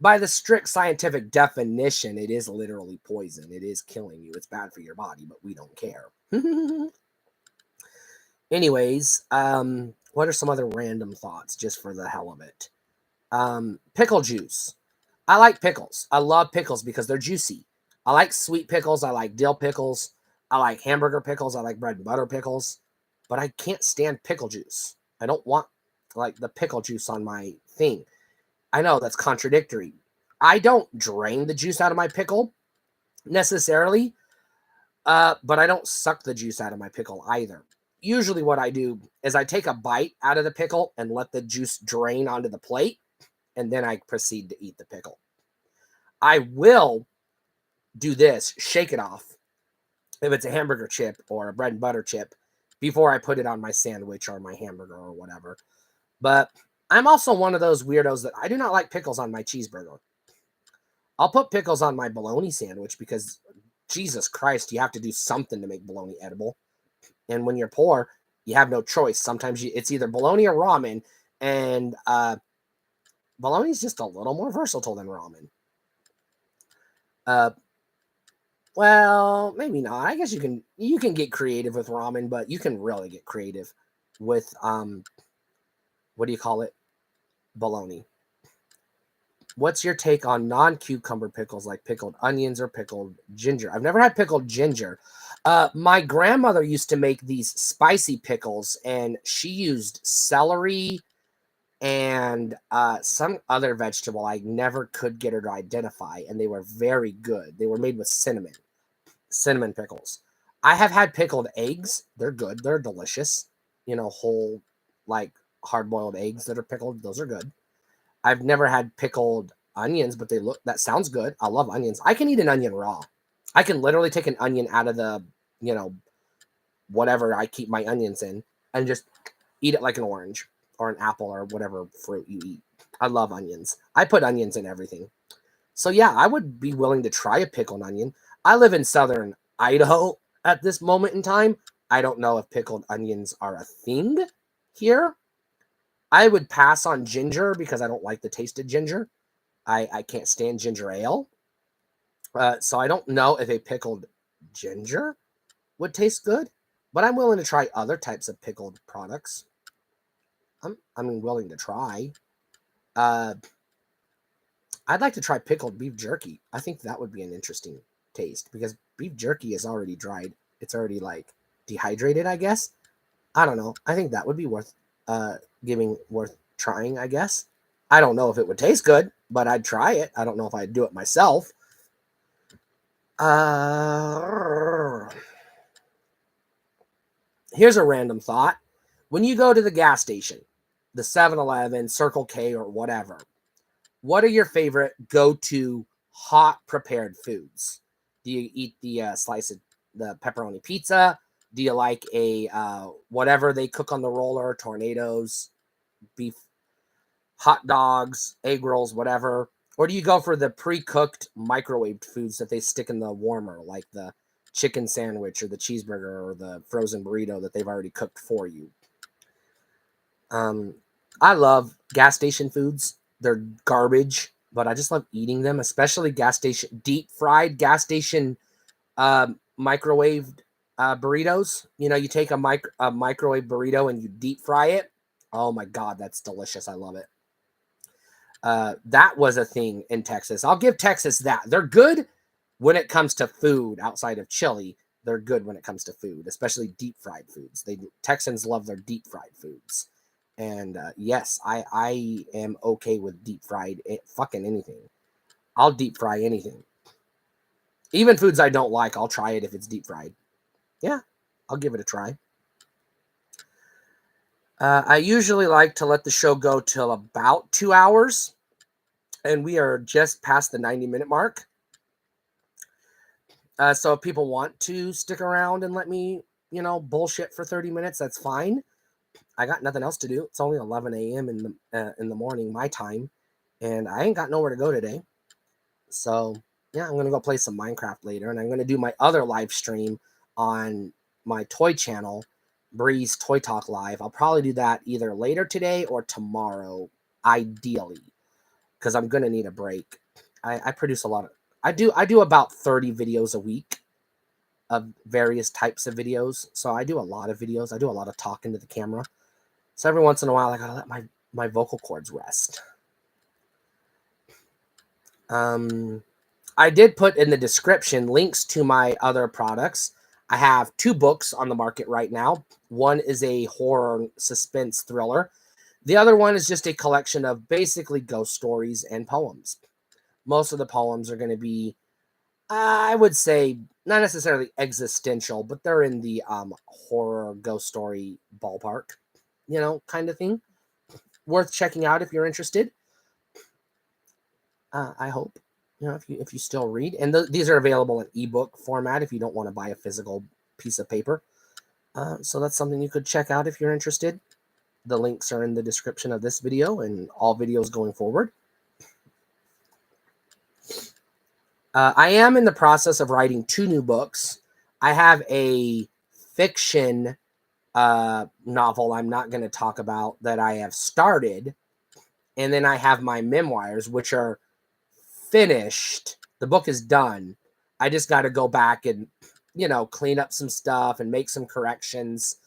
By the strict scientific definition, it is literally poison. It is killing you. It's bad for your body, but we don't care. Anyways, what are some other random thoughts just for the hell of it? Pickle juice. I like pickles. I love pickles because they're juicy. I like sweet pickles. I like dill pickles. I like hamburger pickles. I like bread and butter pickles. But I can't stand pickle juice. I don't want like the pickle juice on my thing. I know that's contradictory. I don't drain the juice out of my pickle necessarily, but I don't suck the juice out of my pickle either. Usually what I do is I take a bite out of the pickle and let the juice drain onto the plate, and then I proceed to eat the pickle. I will do this, shake it off, if it's a hamburger chip or a bread and butter chip, before I put it on my sandwich or my hamburger or whatever. But I'm also one of those weirdos that I do not like pickles on my cheeseburger. I'll put pickles on my bologna sandwich because, Jesus Christ, you have to do something to make bologna edible. And when you're poor, you have no choice. Sometimes it's either bologna or ramen, and bologna is just a little more versatile than ramen. Well, maybe not. I guess you can get creative with ramen, but you can really get creative with what do you call it? Bologna. What's your take on non-cucumber pickles like pickled onions or pickled ginger? I've never had pickled ginger. My grandmother used to make these spicy pickles, and she used celery and some other vegetable I never could get her to identify, and they were very good. They were made with cinnamon pickles. I have had pickled eggs. They're good. They're delicious. Whole, like, hard-boiled eggs that are pickled. Those are good. I've never had pickled onions, but that sounds good. I love onions. I can eat an onion raw. I can literally take an onion out of the, whatever I keep my onions in and just eat it like an orange or an apple or whatever fruit you eat. I love onions. I put onions in everything. So yeah, I would be willing to try a pickled onion. I live in southern Idaho at this moment in time. I don't know if pickled onions are a thing here. I would pass on ginger because I don't like the taste of ginger. I can't stand ginger ale. So I don't know if a pickled ginger would taste good, but I'm willing to try other types of pickled products. I'm willing to try. I'd like to try pickled beef jerky. I think that would be an interesting taste because beef jerky is already dried. It's already like dehydrated, I guess. I don't know. I think that would be worth trying, I guess. I don't know if it would taste good, but I'd try it. I don't know if I'd do it myself. Here's a random thought. When you go to the gas station, the 7-Eleven, Circle K, or whatever, what are your favorite go-to hot prepared foods? Do you eat the slice of the pepperoni pizza? Do you like a whatever they cook on the roller, tornadoes, beef, hot dogs, egg rolls, whatever? Or do you go for the pre-cooked microwaved foods that they stick in the warmer, like the chicken sandwich or the cheeseburger or the frozen burrito that they've already cooked for you? I love gas station foods. They're garbage, but I just love eating them, especially deep fried gas station microwaved burritos. You take a microwave burrito and you deep fry it. Oh my God, that's delicious. I love it. That was a thing in Texas. I'll give Texas that. They're good when it comes to food outside of chili. They're good when it comes to food, especially deep fried foods. Texans love their deep fried foods. And yes, I am okay with deep fried fucking anything. I'll deep fry anything. Even foods I don't like, I'll try it if it's deep fried. Yeah, I'll give it a try. I usually like to let the show go till about 2 hours. And we are just past the 90-minute mark. So if people want to stick around and let me, bullshit for 30 minutes, that's fine. I got nothing else to do. It's only 11 a.m. in the morning, my time. And I ain't got nowhere to go today. So, yeah, I'm going to go play some Minecraft later. And I'm going to do my other live stream on my toy channel, Bri's Toy Talk Live. I'll probably do that either later today or tomorrow, ideally, because I'm going to need a break. I produce a lot of... I do about 30 videos a week of various types of videos. So I do a lot of videos. I do a lot of talking to the camera. So every once in a while, I gotta let my vocal cords rest. I did put in the description links to my other products. I have 2 books on the market right now. One is a horror suspense thriller. The other one is just a collection of basically ghost stories and poems. Most of the poems are going to be, I would say, not necessarily existential, but they're in the horror ghost story ballpark, kind of thing. Worth checking out if you're interested. I hope, if you still read. And these are available in ebook format if you don't want to buy a physical piece of paper. So that's something you could check out if you're interested. The links are in the description of this video and all videos going forward. I am in the process of writing 2 new books. I have a fiction novel I'm not going to talk about that I have started. And then I have my memoirs, which are finished. The book is done. I just got to go back and, clean up some stuff and make some corrections,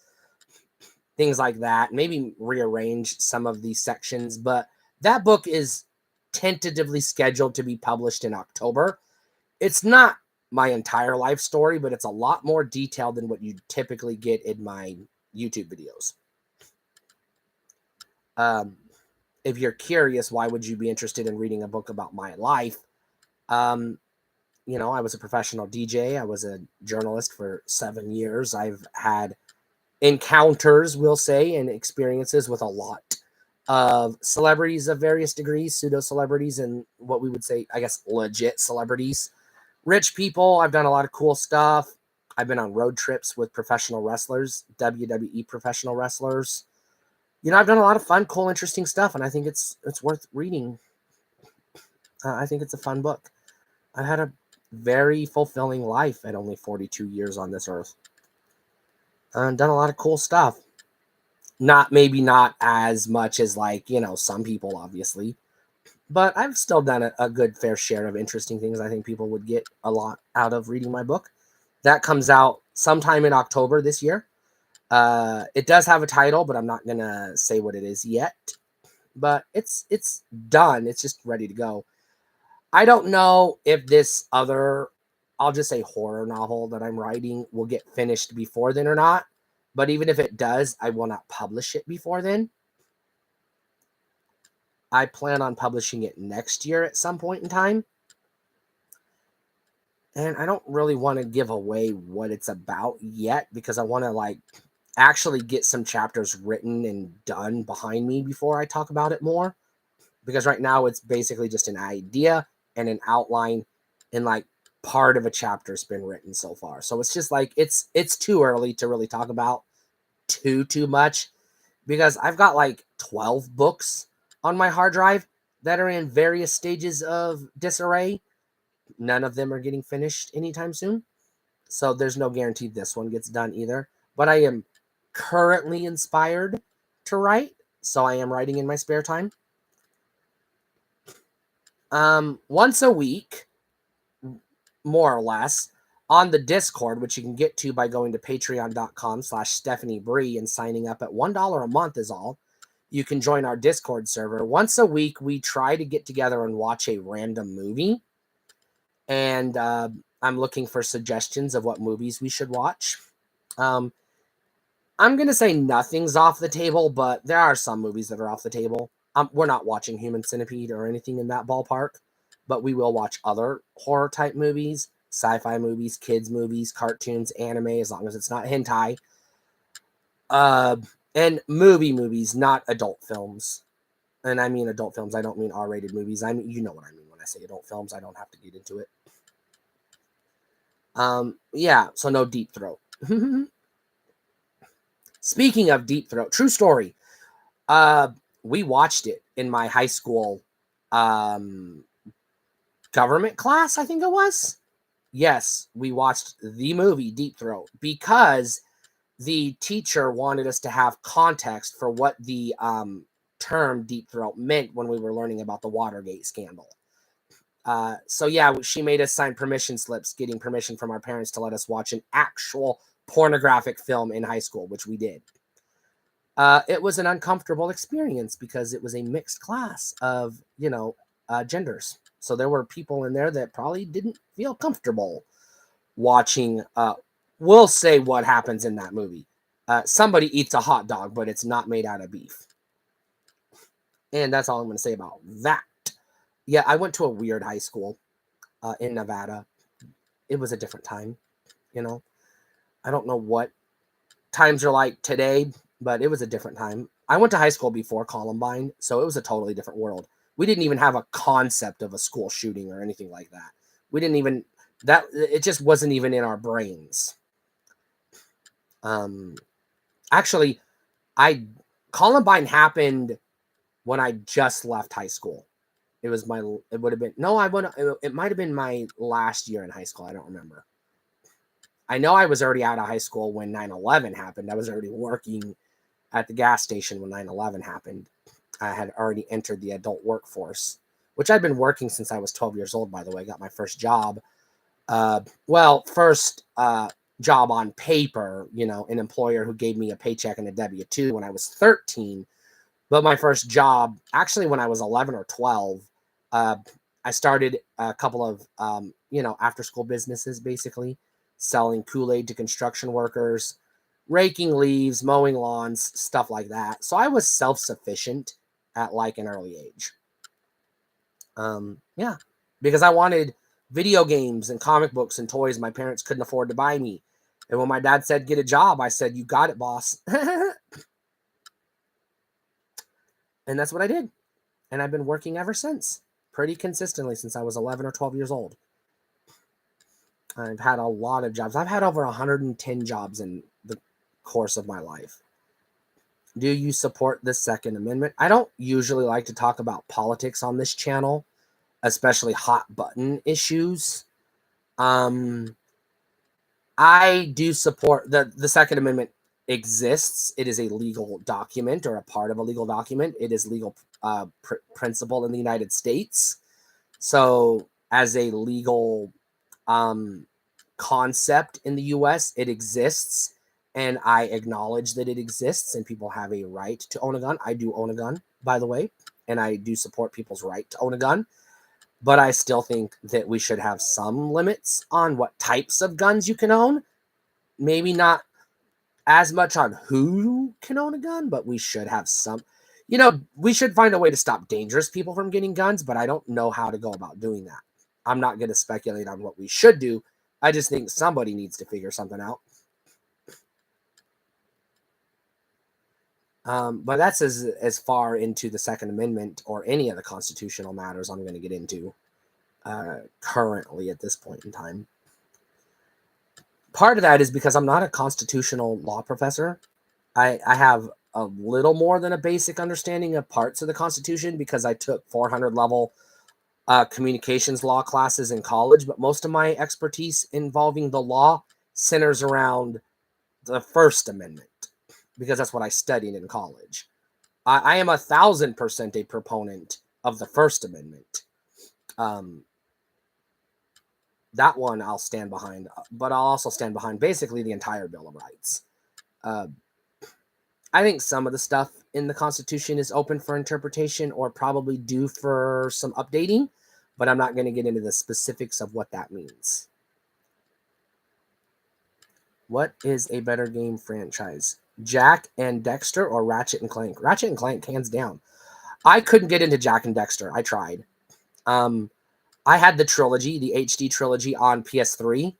things like that. Maybe rearrange some of these sections. But that book is tentatively scheduled to be published in October. It's not my entire life story, but it's a lot more detailed than what you typically get in my YouTube videos. If you're curious, why would you be interested in reading a book about my life? I was a professional DJ. I was a journalist for 7 years. I've had encounters, we'll say, and experiences with a lot of celebrities of various degrees, pseudo celebrities, and what we would say, I guess, legit celebrities. Rich people. I've done a lot of cool stuff. I've been on road trips with professional wrestlers, WWE professional wrestlers. I've done a lot of fun, cool, interesting stuff, and I think it's worth reading. I think it's a fun book. I had a very fulfilling life at only 42 years on this earth. Done a lot of cool stuff. Maybe not as much as some people, obviously, but I've still done a good fair share of interesting things. I think people would get a lot out of reading my book. That comes out sometime in October this year. It does have a title, but I'm not going to say what it is yet. But it's done. It's just ready to go. I don't know if this other, I'll just say horror novel that I'm writing will get finished before then or not. But even if it does, I will not publish it before then. I plan on publishing it next year at some point in time. And I don't really want to give away what it's about yet because I want to actually get some chapters written and done behind me before I talk about it more. Because right now it's basically just an idea and an outline, and part of a chapter's been written so far. So it's just it's too early to really talk about too much, because I've got 12 books on my hard drive that are in various stages of disarray. None of them are getting finished anytime soon. So there's no guarantee this one gets done either. But I am currently inspired to write. So I am writing in my spare time. Once a week, more or less, on the Discord, which you can get to by going to patreon.com/Stephanie Bri and signing up at $1 a month is all. You can join our Discord server. Once a week, we try to get together and watch a random movie. And I'm looking for suggestions of what movies we should watch. I'm going to say nothing's off the table, but there are some movies that are off the table. We're not watching Human Centipede or anything in that ballpark, but we will watch other horror type movies, sci-fi movies, kids movies, cartoons, anime, as long as it's not hentai. And movies, not adult films. And I mean adult films, I don't mean R-rated movies. I mean, you know what I mean when I say adult films. I don't have to get into it. Yeah, so no Deep Throat. Speaking of Deep Throat, true story. We watched it in my high school government class, I think it was. Yes, we watched the movie Deep Throat because the teacher wanted us to have context for what the term Deep Throat meant when we were learning about the Watergate scandal. So yeah, she made us sign permission slips, getting permission from our parents to let us watch an actual pornographic film in high school, which we did. It was an uncomfortable experience because it was a mixed class of, genders. So there were people in there that probably didn't feel comfortable watching, we'll say what happens in that movie. Somebody eats a hot dog, but it's not made out of beef. And that's all I'm going to say about that. Yeah, I went to a weird high school in Nevada. It was a different time, I don't know what times are like today, but it was a different time. I went to high school before Columbine, so it was a totally different world. We didn't even have a concept of a school shooting or anything like that. We didn't even, it just wasn't even in our brains. Actually, Columbine happened when I just left high school. It might have been my last year in high school. I don't remember. I know I was already out of high school when 9/11 happened. I was already working at the gas station when 9/11 happened. I had already entered the adult workforce, which I'd been working since I was 12 years old, by the way. I got my first job. First job on paper, an employer who gave me a paycheck and a W-2 when I was 13. But my first job, actually when I was 11 or 12, I started a couple of, after-school businesses, basically, selling Kool-Aid to construction workers, raking leaves, mowing lawns, stuff like that. So I was self-sufficient at an early age. Yeah, because I wanted video games and comic books and toys my parents couldn't afford to buy me. And when my dad said, get a job, I said, you got it, boss. And that's what I did. And I've been working ever since, pretty consistently since I was 11 or 12 years old. I've had a lot of jobs. I've had over 110 jobs in the course of my life. Do you support the Second Amendment? I don't usually like to talk about politics on this channel, especially hot button issues. I do support the Second Amendment exists. It is a legal document or a part of a legal document. It is legal principle in the United States. So as a legal concept in the US, it exists. And I acknowledge that it exists and people have a right to own a gun. I do own a gun, by the way, and I do support people's right to own a gun. But I still think that we should have some limits on what types of guns you can own. Maybe not as much on who can own a gun, but we should have some. We should find a way to stop dangerous people from getting guns, but I don't know how to go about doing that. I'm not going to speculate on what we should do. I just think somebody needs to figure something out. But that's as far into the Second Amendment or any of the constitutional matters I'm going to get into currently at this point in time. Part of that is because I'm not a constitutional law professor. I have a little more than a basic understanding of parts of the Constitution because I took 400 level communications law classes in college, but most of my expertise involving the law centers around the First Amendment because that's what I studied in college. I am 1,000% a proponent of the First Amendment. That one I'll stand behind, but I'll also stand behind basically the entire Bill of Rights. I think some of the stuff in the Constitution is open for interpretation or probably due for some updating, but I'm not going to get into the specifics of what that means. What is a better game franchise? Jak and Daxter or Ratchet and Clank? Ratchet and Clank, hands down. I couldn't get into Jak and Daxter. I tried. I had the trilogy, the HD trilogy on PS3,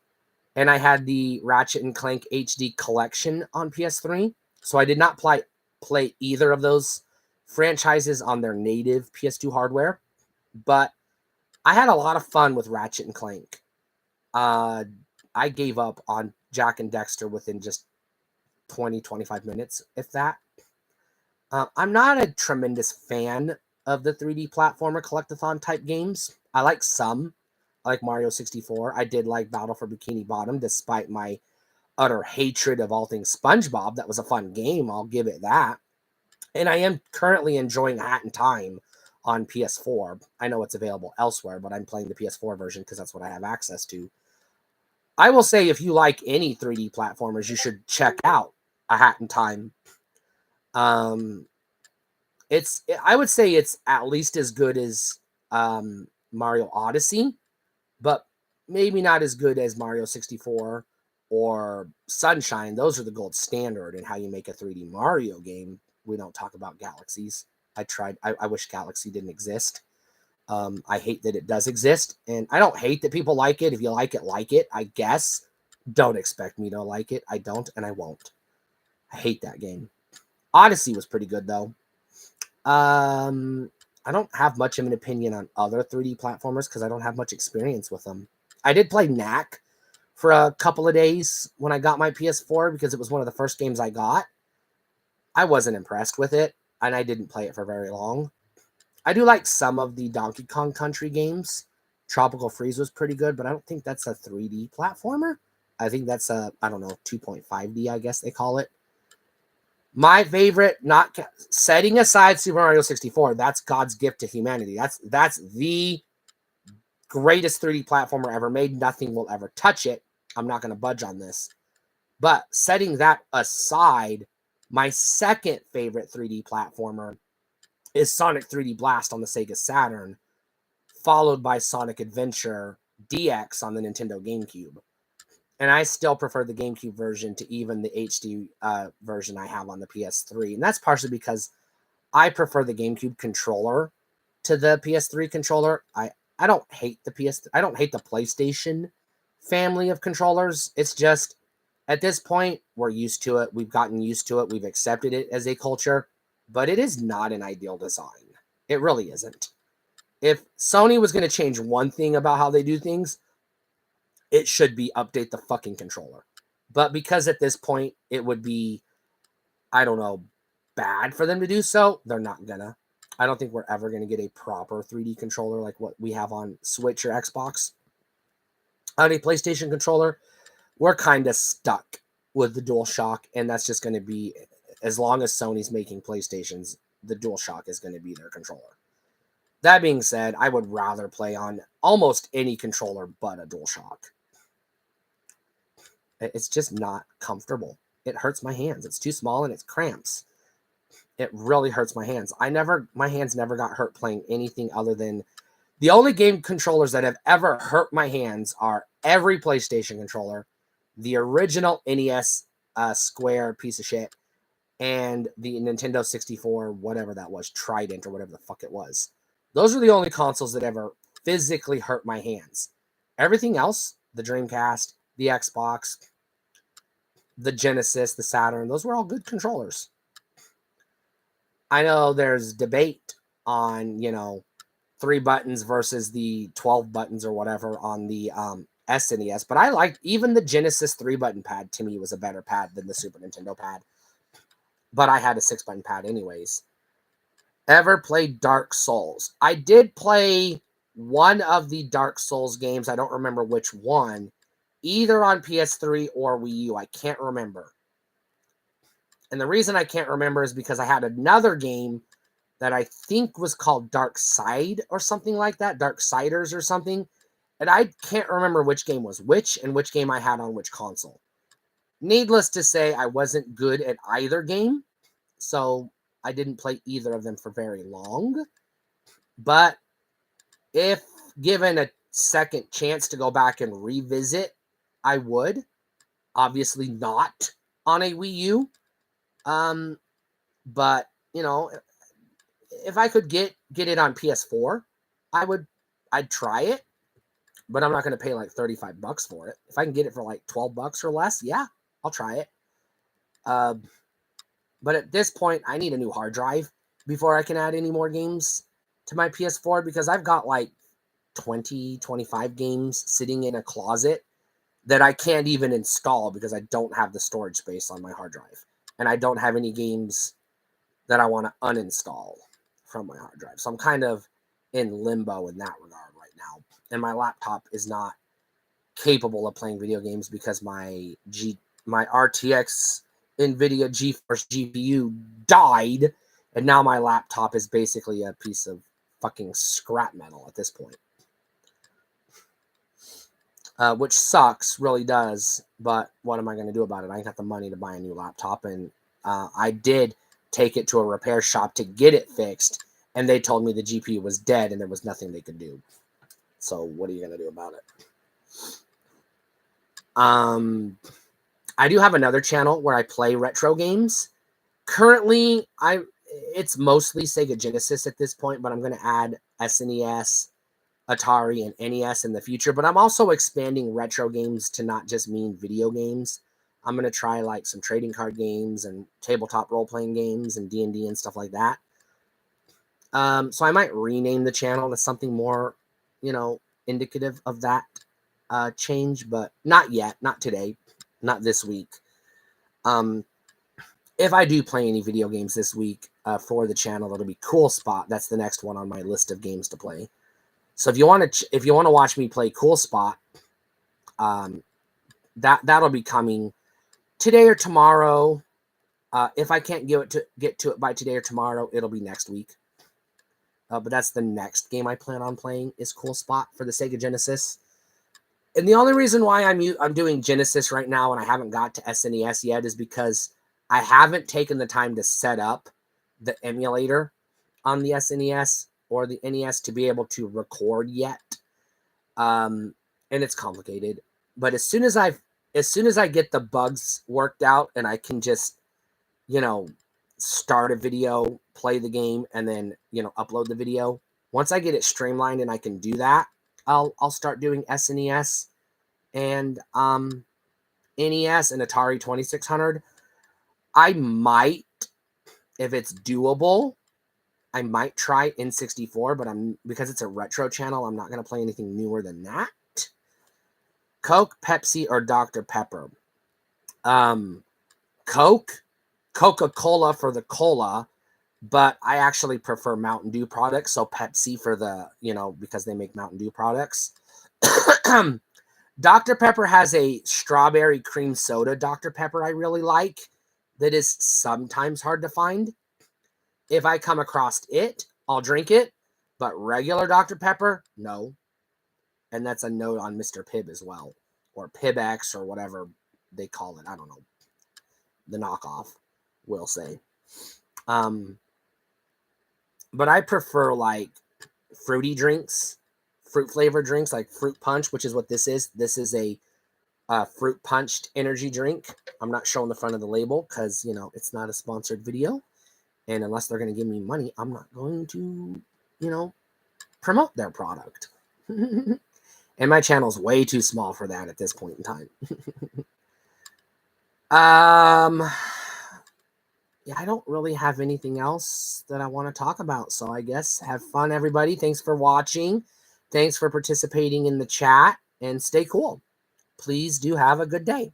and I had the Ratchet and Clank HD collection on PS3. So I did not play either of those franchises on their native PS2 hardware, but I had a lot of fun with Ratchet and Clank. I gave up on Jak and Daxter within just 20-25 minutes, if that. I'm not a tremendous fan of the 3D platformer collectathon type games. I like some. I like Mario 64. I did like Battle for Bikini Bottom, despite my utter hatred of all things SpongeBob. That was a fun game. I'll give it that. And I am currently enjoying Hat in Time on PS4. I know it's available elsewhere, but I'm playing the PS4 version because that's what I have access to. I will say if you like any 3D platformers, you should check out A Hat in Time. I would say it's at least as good as Mario Odyssey, but maybe not as good as Mario 64 or Sunshine. Those are the gold standard in how you make a 3D Mario game. We don't talk about Galaxies. I wish Galaxy didn't exist. I hate that it does exist, and I don't hate that people like it. If you like it, I guess. Don't expect me to like it. I don't, and I won't. I hate that game. Odyssey was pretty good, though. I don't have much of an opinion on other 3D platformers because I don't have much experience with them. I did play Knack for a couple of days when I got my PS4 because it was one of the first games I got. I wasn't impressed with it, and I didn't play it for very long. I do like some of the Donkey Kong Country games. Tropical Freeze was pretty good, but I don't think that's a 3D platformer. I think that's a, 2.5D, I guess they call it. My favorite, not setting aside Super Mario 64, that's God's gift to humanity. That's the greatest 3D platformer ever made. Nothing will ever touch it. I'm not going to budge on this. But setting that aside, my second favorite 3D platformer is Sonic 3D Blast on the Sega Saturn, followed by Sonic Adventure DX on the Nintendo GameCube. And I still prefer the GameCube version to even the HD version I have on the PS3. And that's partially because I prefer the GameCube controller to the PS3 controller. I don't hate the PlayStation family of controllers. It's just At this point, we're used to it. We've gotten used to it. We've accepted it as a culture, but it is not an ideal design. It really isn't. If Sony was going to change one thing about how they do things, it should be update the fucking controller. But because at this point it would be, I don't know, bad for them to do so, they're not gonna. I don't think we're ever going to get a proper 3D controller like what we have on Switch or Xbox. On a PlayStation controller, we're kind of stuck with the DualShock, and that's just going to be, as long as Sony's making PlayStations, the DualShock is going to be their controller. That being said, I would rather play on almost any controller but a DualShock. It's just not comfortable. It hurts my hands. It's too small and it cramps. It really hurts my hands. My hands never got hurt playing anything other than, the only game controllers that have ever hurt my hands are every PlayStation controller, the original NES square piece of shit, and the Nintendo 64, whatever that was, Trident or whatever the fuck it was. Those are the only consoles that ever physically hurt my hands. Everything else, the Dreamcast, the Xbox, the Genesis, the Saturn, those were all good controllers. I know there's debate on, 3 buttons versus the 12 buttons or whatever on the SNES, but I liked even the Genesis 3-button pad. To me was a better pad than the Super Nintendo pad, but I had a 6-button pad anyways. Ever played Dark Souls? I did play one of the Dark Souls games. I don't remember which one, either on PS3 or Wii U. I can't remember. And the reason I can't remember is because I had another game that I think was called Dark Side or something like that, Dark Siders or something. And I can't remember which game was which and which game I had on which console. Needless to say, I wasn't good at either game, so I didn't play either of them for very long. But if given a second chance to go back and revisit, I would. Obviously not on a Wii U. But, if I could get it on PS4, I'd try it. But I'm not going to pay like $35 for it. If I can get it for like $12 or less, yeah, I'll try it. But at this point, I need a new hard drive before I can add any more games to my PS4, because I've got like 20, 25 games sitting in a closet that I can't even install because I don't have the storage space on my hard drive. And I don't have any games that I want to uninstall from my hard drive. So I'm kind of in limbo in that regard right now. And my laptop is not capable of playing video games because my RTX NVIDIA GeForce GPU died, and now my laptop is basically a piece of fucking scrap metal at this point. Which sucks, really does, but what am I going to do about it? I ain't got the money to buy a new laptop, and I did take it to a repair shop to get it fixed, and they told me the GPU was dead and there was nothing they could do. So what are you going to do about it? I do have another channel where I play retro games. Currently, it's mostly Sega Genesis at this point, but I'm going to add SNES, Atari, and NES in the future. But I'm also expanding retro games to not just mean video games. I'm going to try like some trading card games and tabletop role-playing games and D&D and stuff like that. So I might rename the channel to something more, indicative of that change, but not yet, not today, not this week. If I do play any video games this week for the channel, it'll be Cool Spot. That's the next one on my list of games to play. So if you want to watch me play Cool Spot, that'll be coming today or tomorrow. If I can't get to it by today or tomorrow, it'll be next week. But that's the next game I plan on playing is Cool Spot for the Sega Genesis. And the only reason why I'm doing Genesis right now and I haven't got to SNES yet is because I haven't taken the time to set up the emulator on the SNES or the NES to be able to record yet. And it's complicated. But as soon as I get the bugs worked out and I can just, start a video, play the game, and then, upload the video. Once I get it streamlined and I can do that, I'll start doing SNES. And NES and Atari 2600. I might, if it's doable, I might try N64, but because it's a retro channel, I'm not going to play anything newer than that. Coke, Pepsi, or Dr. Pepper? Coke, Coca-Cola for the cola, but I actually prefer Mountain Dew products. So Pepsi for the, because they make Mountain Dew products. Dr. Pepper has a strawberry cream soda Dr. Pepper I really like that is sometimes hard to find. If I come across it, I'll drink it, but regular Dr. Pepper, no. And that's a note on Mr. Pibb as well, or Pibb-X or whatever they call it. I don't know. The knockoff, we'll say. But I prefer like fruity drinks, fruit flavored drinks, like fruit punch, which is what this is. This is a fruit punched energy drink. I'm not showing the front of the label because, it's not a sponsored video. And unless they're going to give me money, I'm not going to, promote their product. And my channel's way too small for that at this point in time. Yeah, I don't really have anything else that I want to talk about. So I guess have fun, everybody. Thanks for watching. Thanks for participating in the chat, and stay cool. Please do have a good day.